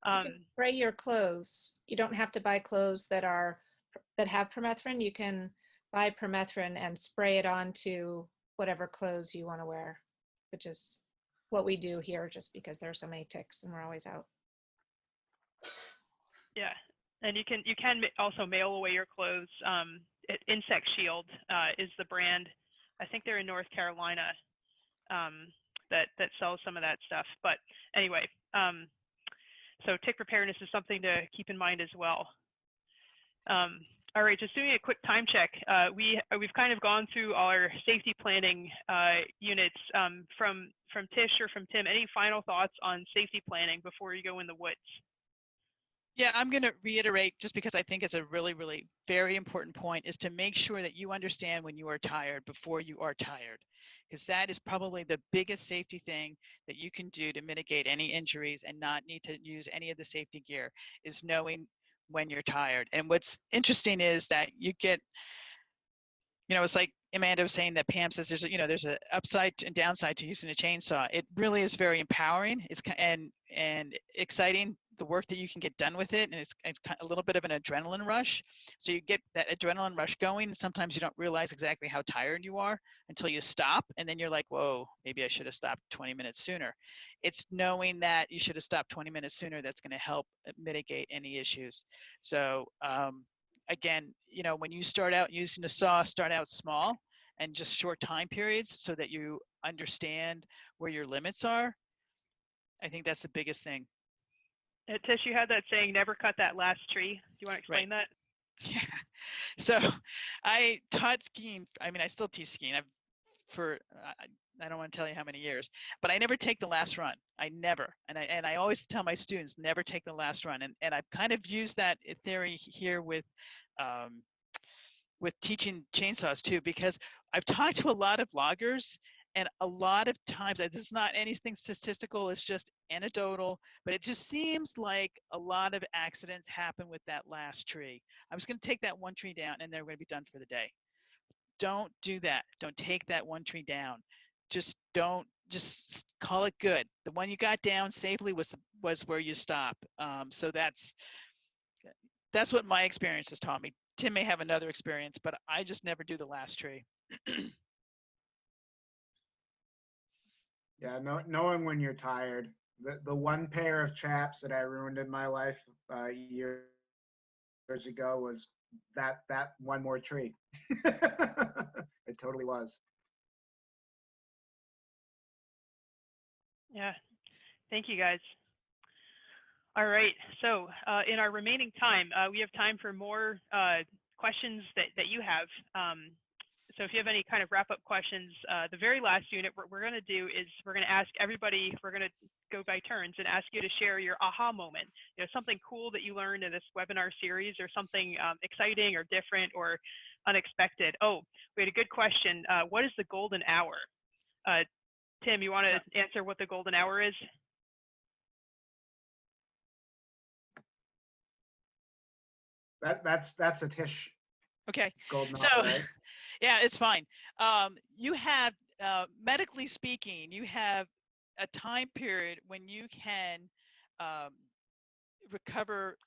You can spray your clothes. You don't have to buy clothes that have permethrin. You can buy permethrin and spray it onto whatever clothes you want to wear, which is what we do here just because there are so many ticks and we're always out. Yeah, and you can also mail away your clothes. Insect Shield is the brand. I think they're in North Carolina that sells some of that stuff. But anyway, so tick preparedness is something to keep in mind as well. All right, just doing a quick time check. We've kind of gone through our safety planning units. From Tish or from Tim, any final thoughts on safety planning before you go in the woods? Yeah, I'm going to reiterate, just because I think it's a really, really very important point, is to make sure that you understand when you are tired before you are tired, because that is probably the biggest safety thing that you can do to mitigate any injuries and not need to use any of the safety gear, is knowing when you're tired. And what's interesting is that you get, it's like Amanda was saying that Pam says there's an upside and downside to using a chainsaw. It really is very empowering. It's and exciting, the work that you can get done with it, and it's a little bit of an adrenaline rush. So you get that adrenaline rush going, and sometimes you don't realize exactly how tired you are until you stop, and then you're like, whoa, maybe I should have stopped 20 minutes sooner. It's knowing that you should have stopped 20 minutes sooner that's going to help mitigate any issues. So again, when you start out using a saw, start out small and just short time periods so that you understand where your limits are. I think that's the biggest thing. Tish, you had that saying, never cut that last tree. Do you want to explain that? Yeah. So I taught skiing. I mean, I still teach skiing. I don't want to tell you how many years, but I never take the last run. I never. And I always tell my students, never take the last run. And I've kind of used that theory here with teaching chainsaws too, because I've talked to a lot of loggers, and a lot of times, this is not anything statistical, it's just anecdotal, but it just seems like a lot of accidents happen with that last tree. I'm just going to take that one tree down and they're going to be done for the day. Don't do that. Don't take that one tree down. Just call it good. The one you got down safely was where you stop. So that's what my experience has taught me. Tim may have another experience, but I just never do the last tree. Yeah, knowing when you're tired. The one pair of chaps that I ruined in my life years ago was that one more tree. It totally was. Yeah, thank you guys. All right, so in our remaining time, we have time for more questions that you have. So if you have any kind of wrap-up questions, the very last unit, what we're going to do is we're going to ask everybody, we're going to go by turns and ask you to share your aha moment, something cool that you learned in this webinar series, or something exciting or different or unexpected. Oh, we had a good question. What is the golden hour? Tim, you want to answer what the golden hour is? That's a Tish. Okay. Golden so, hour, right? Yeah, it's fine. You have, medically speaking, you have a time period when you can recover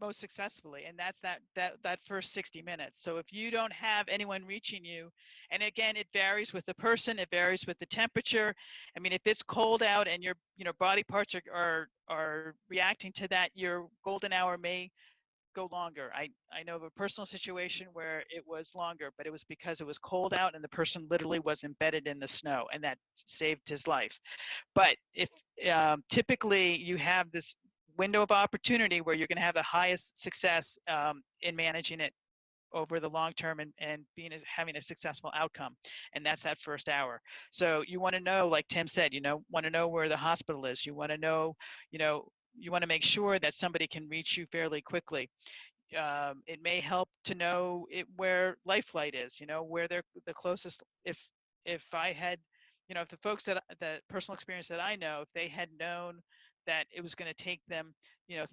most successfully, and that's that first 60 minutes. So if you don't have anyone reaching you, and again, it varies with the person, it varies with the temperature. I mean, if it's cold out and your body parts are reacting to that, your golden hour may go longer. I know of a personal situation where it was longer, but it was because it was cold out and the person literally was embedded in the snow, and that saved his life. But if typically you have this window of opportunity where you're going to have the highest success in managing it over the long term and having a successful outcome, and that's that first hour. So you want to know, like Tim said, want to know where the hospital is. You want to know, you want to make sure that somebody can reach you fairly quickly. It may help to know where life flight is, where they're the closest. If I had, if the folks that personal experience that I know, if they had known that it was going to take them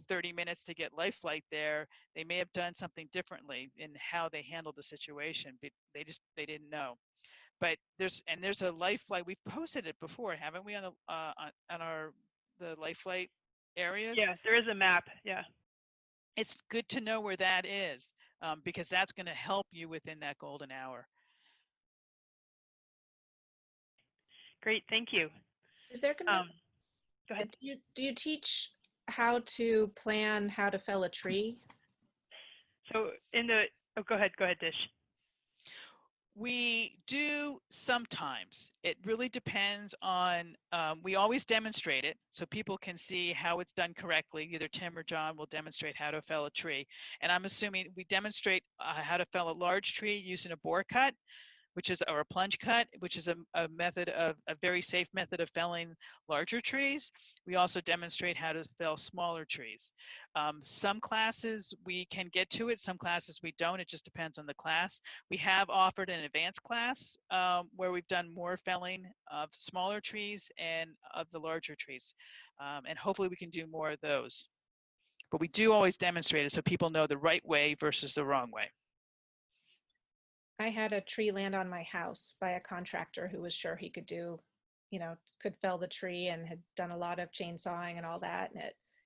30 minutes to get life flight there, they may have done something differently in how they handled the situation, but they didn't know. But there's a life flight. We've posted it before, haven't we, on the life flight areas? Yeah, there is a map. Yeah, it's good to know where that is, because that's going to help you within that golden hour. Great, thank you. Is there gonna go ahead. Do you teach how to plan how to fell a tree? So go ahead, Dish. We do sometimes. It really depends on, we always demonstrate it so people can see how it's done correctly. Either Tim or John will demonstrate how to fell a tree. And I'm assuming we demonstrate how to fell a large tree using a bore cut, or a plunge cut, which is a very safe method of felling larger trees. We also demonstrate how to fell smaller trees. Some classes we can get to it, some classes we don't. It just depends on the class. We have offered an advanced class where we've done more felling of smaller trees and of the larger trees. And hopefully we can do more of those. But we do always demonstrate it so people know the right way versus the wrong way. I had a tree land on my house by a contractor who was sure he could could fell the tree and had done a lot of chainsawing and all that. And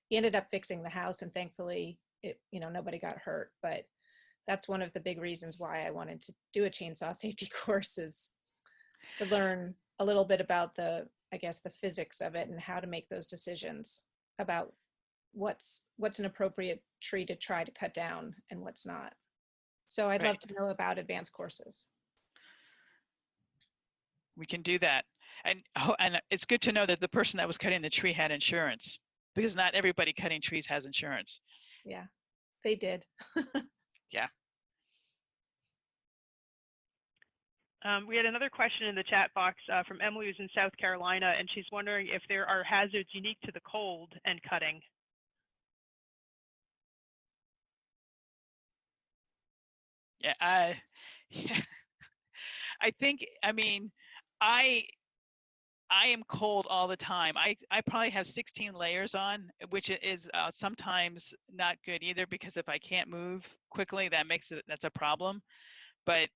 he ended up fixing the house, and thankfully nobody got hurt. But that's one of the big reasons why I wanted to do a chainsaw safety course, is to learn a little bit about the physics of it and how to make those decisions about what's an appropriate tree to try to cut down and what's not. So I'd love to know about advanced courses. We can do that. And it's good to know that the person that was cutting the tree had insurance, because not everybody cutting trees has insurance. Yeah, they did. Yeah. We had another question in the chat box from Emily, who's in South Carolina, and she's wondering if there are hazards unique to the cold and cutting. Yeah, I think, I am cold all the time. I probably have 16 layers on, which is sometimes not good either, because if I can't move quickly, that's a problem. But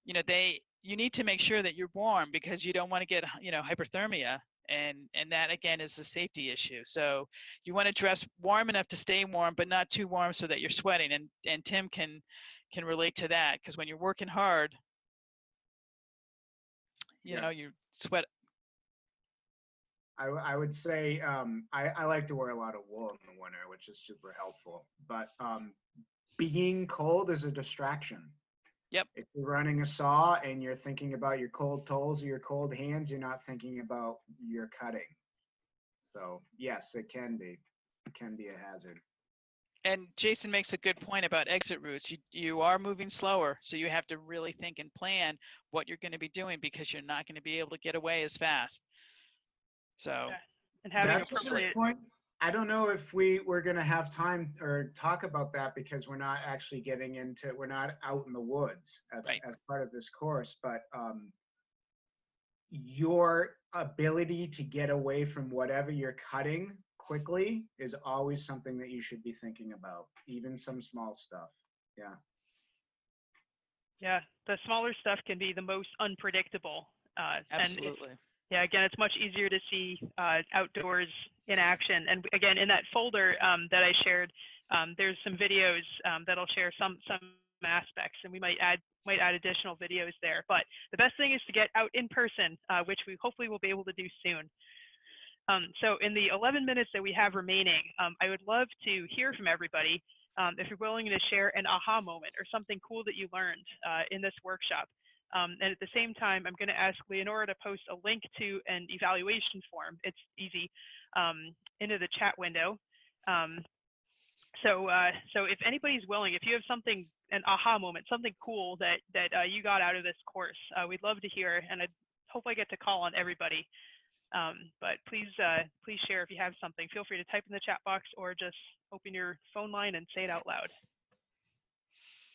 you need to make sure that you're warm, because you don't want to get hyperthermia, and that again is a safety issue. So you want to dress warm enough to stay warm, but not too warm so that you're sweating. And Tim can relate to that, because when you're working hard, you sweat. I would say I like to wear a lot of wool in the winter, which is super helpful. But being cold is a distraction. Yep. If you're running a saw and you're thinking about your cold toes or your cold hands, you're not thinking about your cutting. So yes, it can be a hazard. And Jason makes a good point about exit routes. You are moving slower, so you have to really think and plan what you're going to be doing, because you're not going to be able to get away as fast. So, and having that's appropriate point. I don't know if we're going to have time or talk about that, because we're not actually we're not out in the woods as part of this course, but your ability to get away from whatever you're cutting quickly is always something that you should be thinking about, even some small stuff. Yeah. Yeah, the smaller stuff can be the most unpredictable. Absolutely. Again, it's much easier to see outdoors in action. And again, in that folder that I shared, there's some videos that'll share some aspects, and we might add additional videos there. But the best thing is to get out in person, which we hopefully will be able to do soon. So in the 11 minutes that we have remaining, I would love to hear from everybody. if you're willing to share an aha moment or something cool that you learned in this workshop. And at the same time, I'm going to ask Leonora to post a link to an evaluation form. It's easy, into the chat window. So if anybody's willing, if you have something, an aha moment, something cool that you got out of this course, we'd love to hear, and I hope I get to call on everybody. But please share if you have something. Feel free to type in the chat box or just open your phone line and say it out loud.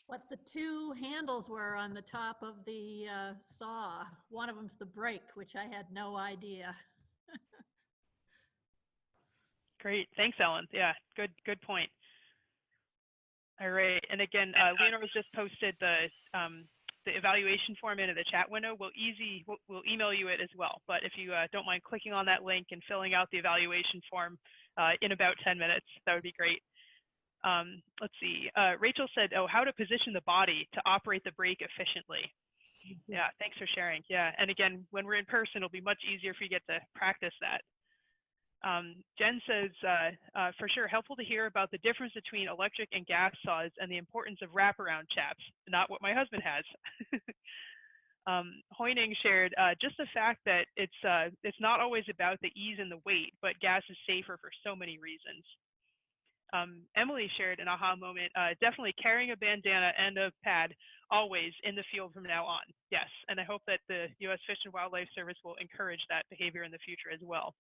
What the two handles were on the top of the saw. One of them's the brake, which I had no idea. Great, thanks, Ellen. Yeah, good point. All right, and again, Leonora's just posted the evaluation form into the chat window. We'll email you it as well. But if you don't mind clicking on that link and filling out the evaluation form in about 10 minutes, that would be great. Let's see. Rachel said, "Oh, how to position the body to operate the brake efficiently." Yeah, thanks for sharing. Yeah, and again, when we're in person, it'll be much easier if you get to practice that. Jen says, for sure, helpful to hear about the difference between electric and gas saws and the importance of wraparound chaps, not what my husband has. Hoining shared just the fact that it's not always about the ease and the weight, but gas is safer for so many reasons. Emily shared an aha moment, definitely carrying a bandana and a pad always in the field from now on. Yes, and I hope that the U.S. Fish and Wildlife Service will encourage that behavior in the future as well.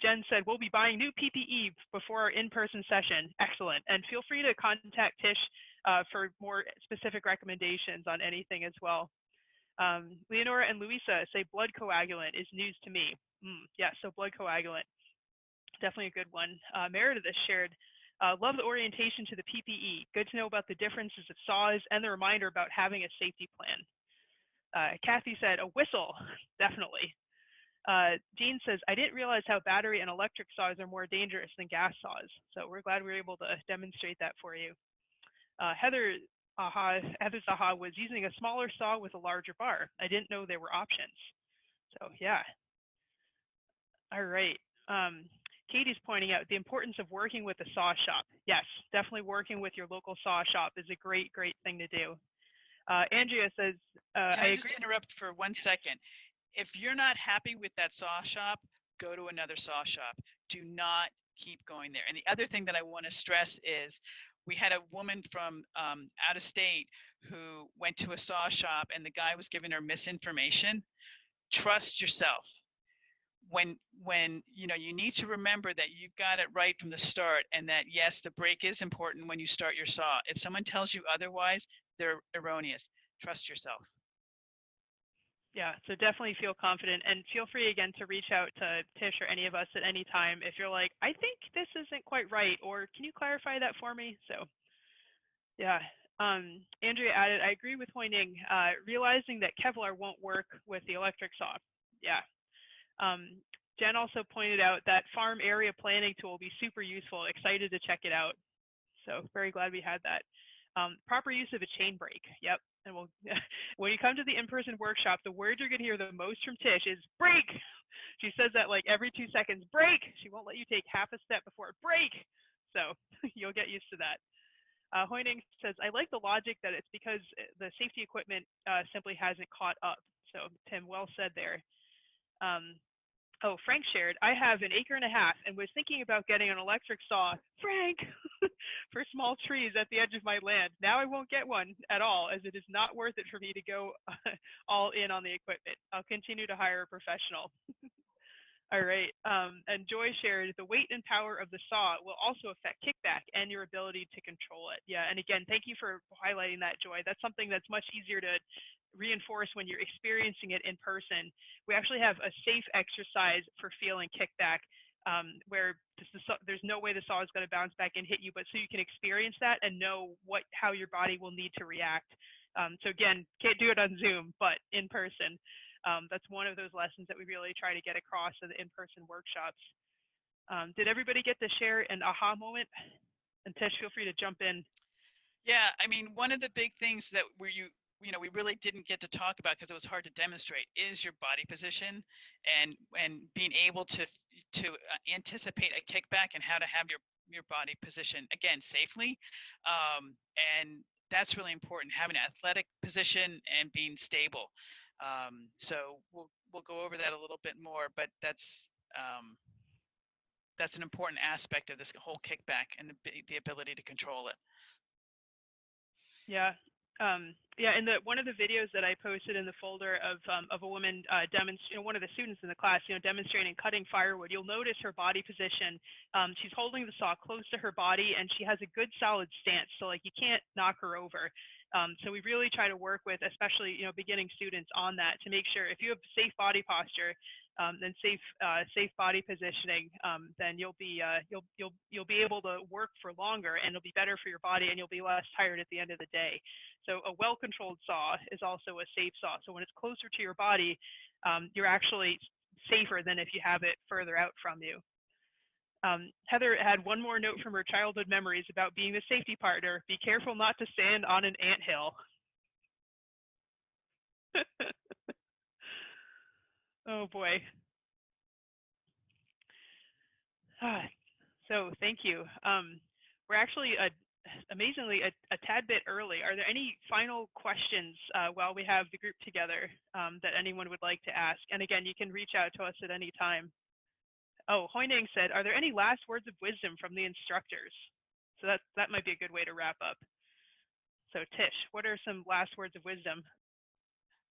Jen said, we'll be buying new PPE before our in-person session. Excellent. And feel free to contact Tish for more specific recommendations on anything as well. Leonora and Luisa say blood coagulant is news to me. Yeah, so blood coagulant, definitely a good one. Meredith shared, love the orientation to the PPE. Good to know about the differences of saws and the reminder about having a safety plan. Kathy said, a whistle, definitely. Jean says, I didn't realize how battery and electric saws are more dangerous than gas saws. So we're glad we were able to demonstrate that for you. Heather's aha was using a smaller saw with a larger bar. I didn't know there were options. So yeah. All right. Katie's pointing out the importance of working with a saw shop. Yes, definitely working with your local saw shop is a great thing to do. Andrea says, Can I just interrupt for 1 second? If you're not happy with that saw shop, go to another saw shop. Do not keep going there. And the other thing that I want to stress is we had a woman from out of state who went to a saw shop and the guy was giving her misinformation. Trust yourself. When you know, you need to remember that you've got it right from the start, and that yes, the brake is important when you start your saw. If someone tells you otherwise, they're erroneous. Trust yourself. Yeah, so definitely feel confident, and feel free again to reach out to Tish or any of us at any time if you're like, I think this isn't quite right, or can you clarify that for me? So yeah, Andrea added, I agree with Hoining, realizing that Kevlar won't work with the electric saw. Yeah. Jen also pointed out that farm area planning tool will be super useful. Excited to check it out. So very glad we had that. Proper use of a chain brake. Yep. And we'll, when you come to the in-person workshop, the word you're going to hear the most from Tish is brake. She says that like every 2 seconds, brake. She won't let you take half a step before brake. So you'll get used to that. Hoining says, I like the logic that it's because the safety equipment simply hasn't caught up. So Tim, well said there. Oh, Frank shared, I have 1.5 acres and was thinking about getting an electric saw, Frank, for small trees at the edge of my land. Now I won't get one at all, as it is not worth it for me to go all in on the equipment. I'll continue to hire a professional. All right, and Joy shared, the weight and power of the saw will also affect kickback and your ability to control it. Yeah, and again, thank you for highlighting that, Joy. That's something that's much easier to reinforce when you're experiencing it in person. We actually have a safe exercise for feeling kickback, where there's no way the saw is going to bounce back and hit you, but so you can experience that and know how your body will need to react. So again, can't do it on Zoom, but in person. That's one of those lessons that we really try to get across in the in-person workshops. Did everybody get to share an aha moment? And Tish, feel free to jump in. Yeah, I mean, one of the big things that we really didn't get to talk about because it was hard to demonstrate is your body position and being able to anticipate a kickback and how to have your body position, again, safely. And that's really important, having an athletic position and being stable. So we'll go over that a little bit more, but that's an important aspect of this whole kickback and the ability to control it. Yeah. Yeah, in one of the videos that I posted in the folder of a woman demonstrating, one of the students in the class, demonstrating cutting firewood, you'll notice her body position. She's holding the saw close to her body, and she has a good solid stance, so like you can't knock her over. So we really try to work with, especially beginning students, on that to make sure if you have safe body posture, then safe body positioning, then you'll be able to work for longer, and it'll be better for your body, and you'll be less tired at the end of the day. So a well-controlled saw is also a safe saw. So when it's closer to your body, you're actually safer than if you have it further out from you. Heather had one more note from her childhood memories about being the safety partner. Be careful not to stand on an anthill. Oh boy. So thank you. We're actually amazingly a tad bit early. Are there any final questions while we have the group together that anyone would like to ask? And again, you can reach out to us at any time. Oh, Hoining said, are there any last words of wisdom from the instructors? So that might be a good way to wrap up. So Tish, what are some last words of wisdom?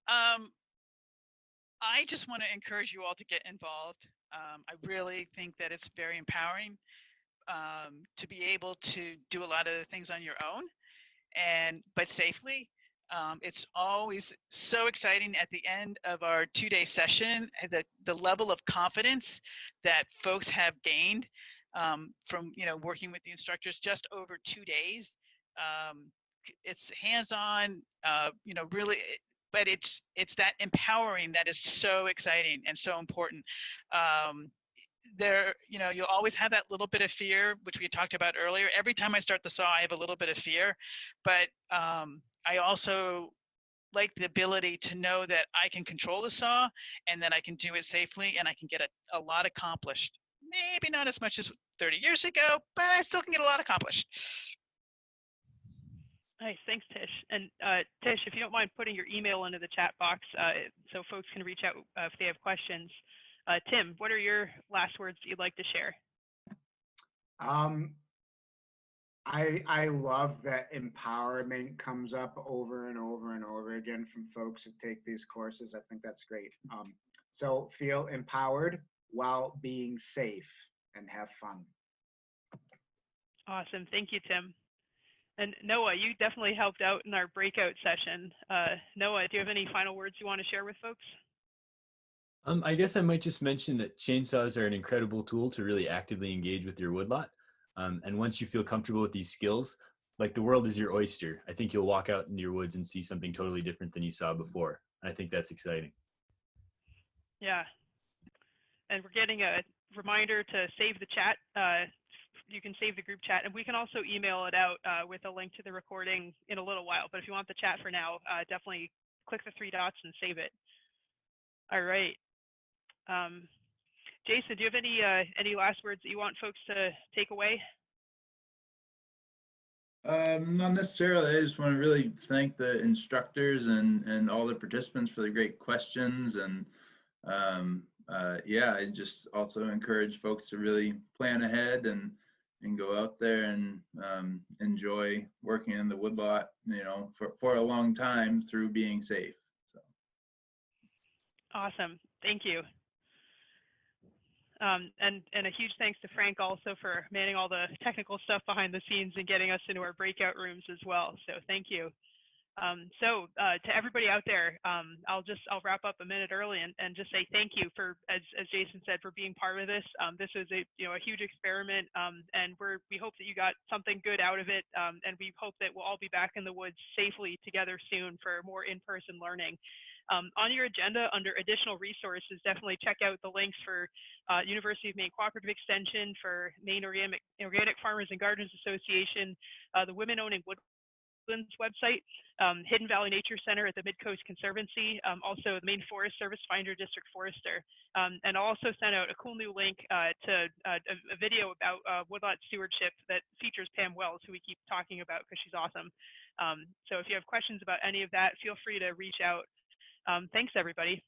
I just want to encourage you all to get involved. I really think that it's very empowering to be able to do a lot of the things on your own, but safely. It's always so exciting at the end of our 2-day session, the level of confidence that folks have gained from working with the instructors just over 2 days. It's hands-on, really, but it's that empowering that is so exciting and so important. You'll always have that little bit of fear, which we talked about earlier. Every time I start the saw, I have a little bit of fear, but I also like the ability to know that I can control the saw and that I can do it safely, and I can get a lot accomplished. Maybe not as much as 30 years ago, but I still can get a lot accomplished. Nice, thanks, Tish. And Tish, if you don't mind putting your email into the chat box so folks can reach out if they have questions. Tim, what are your last words that you'd like to share? I love that empowerment comes up over and over and over again from folks that take these courses. I think that's great. So feel empowered while being safe and have fun. Awesome. Thank you, Tim. And Noah, you definitely helped out in our breakout session. Noah, do you have any final words you want to share with folks? I guess I might just mention that chainsaws are an incredible tool to really actively engage with your woodlot. And once you feel comfortable with these skills, like the world is your oyster. I think you'll walk out into your woods and see something totally different than you saw before. I think that's exciting. Yeah. And we're getting a reminder to save the chat. You can save the group chat, and we can also email it out with a link to the recording in a little while. But if you want the chat for now, definitely click the 3 dots and save it. All right. Jason, do you have any last words that you want folks to take away? Not necessarily. I just want to really thank the instructors and all the participants for the great questions. And yeah, I just also encourage folks to really plan ahead and go out there and enjoy working in the woodlot, for a long time through being safe. So. Awesome. Thank you. And a huge thanks to Frank also for manning all the technical stuff behind the scenes and getting us into our breakout rooms as well. So thank you. So to everybody out there, I'll wrap up a minute early and just say thank you for, as Jason said, for being part of this. This was a huge experiment, and we hope that you got something good out of it, and we hope that we'll all be back in the woods safely together soon for more in-person learning. On your agenda, under additional resources, definitely check out the links for University of Maine Cooperative Extension, for Maine Organic Farmers and Gardeners Association, the Women Owning Wood Woodlands website, Hidden Valley Nature Center at the Midcoast Conservancy, also the Maine Forest Service Finder District Forester. And I'll also send out a cool new link to a video about woodlot stewardship that features Pam Wells, who we keep talking about because she's awesome. So if you have questions about any of that, feel free to reach out. Thanks, everybody.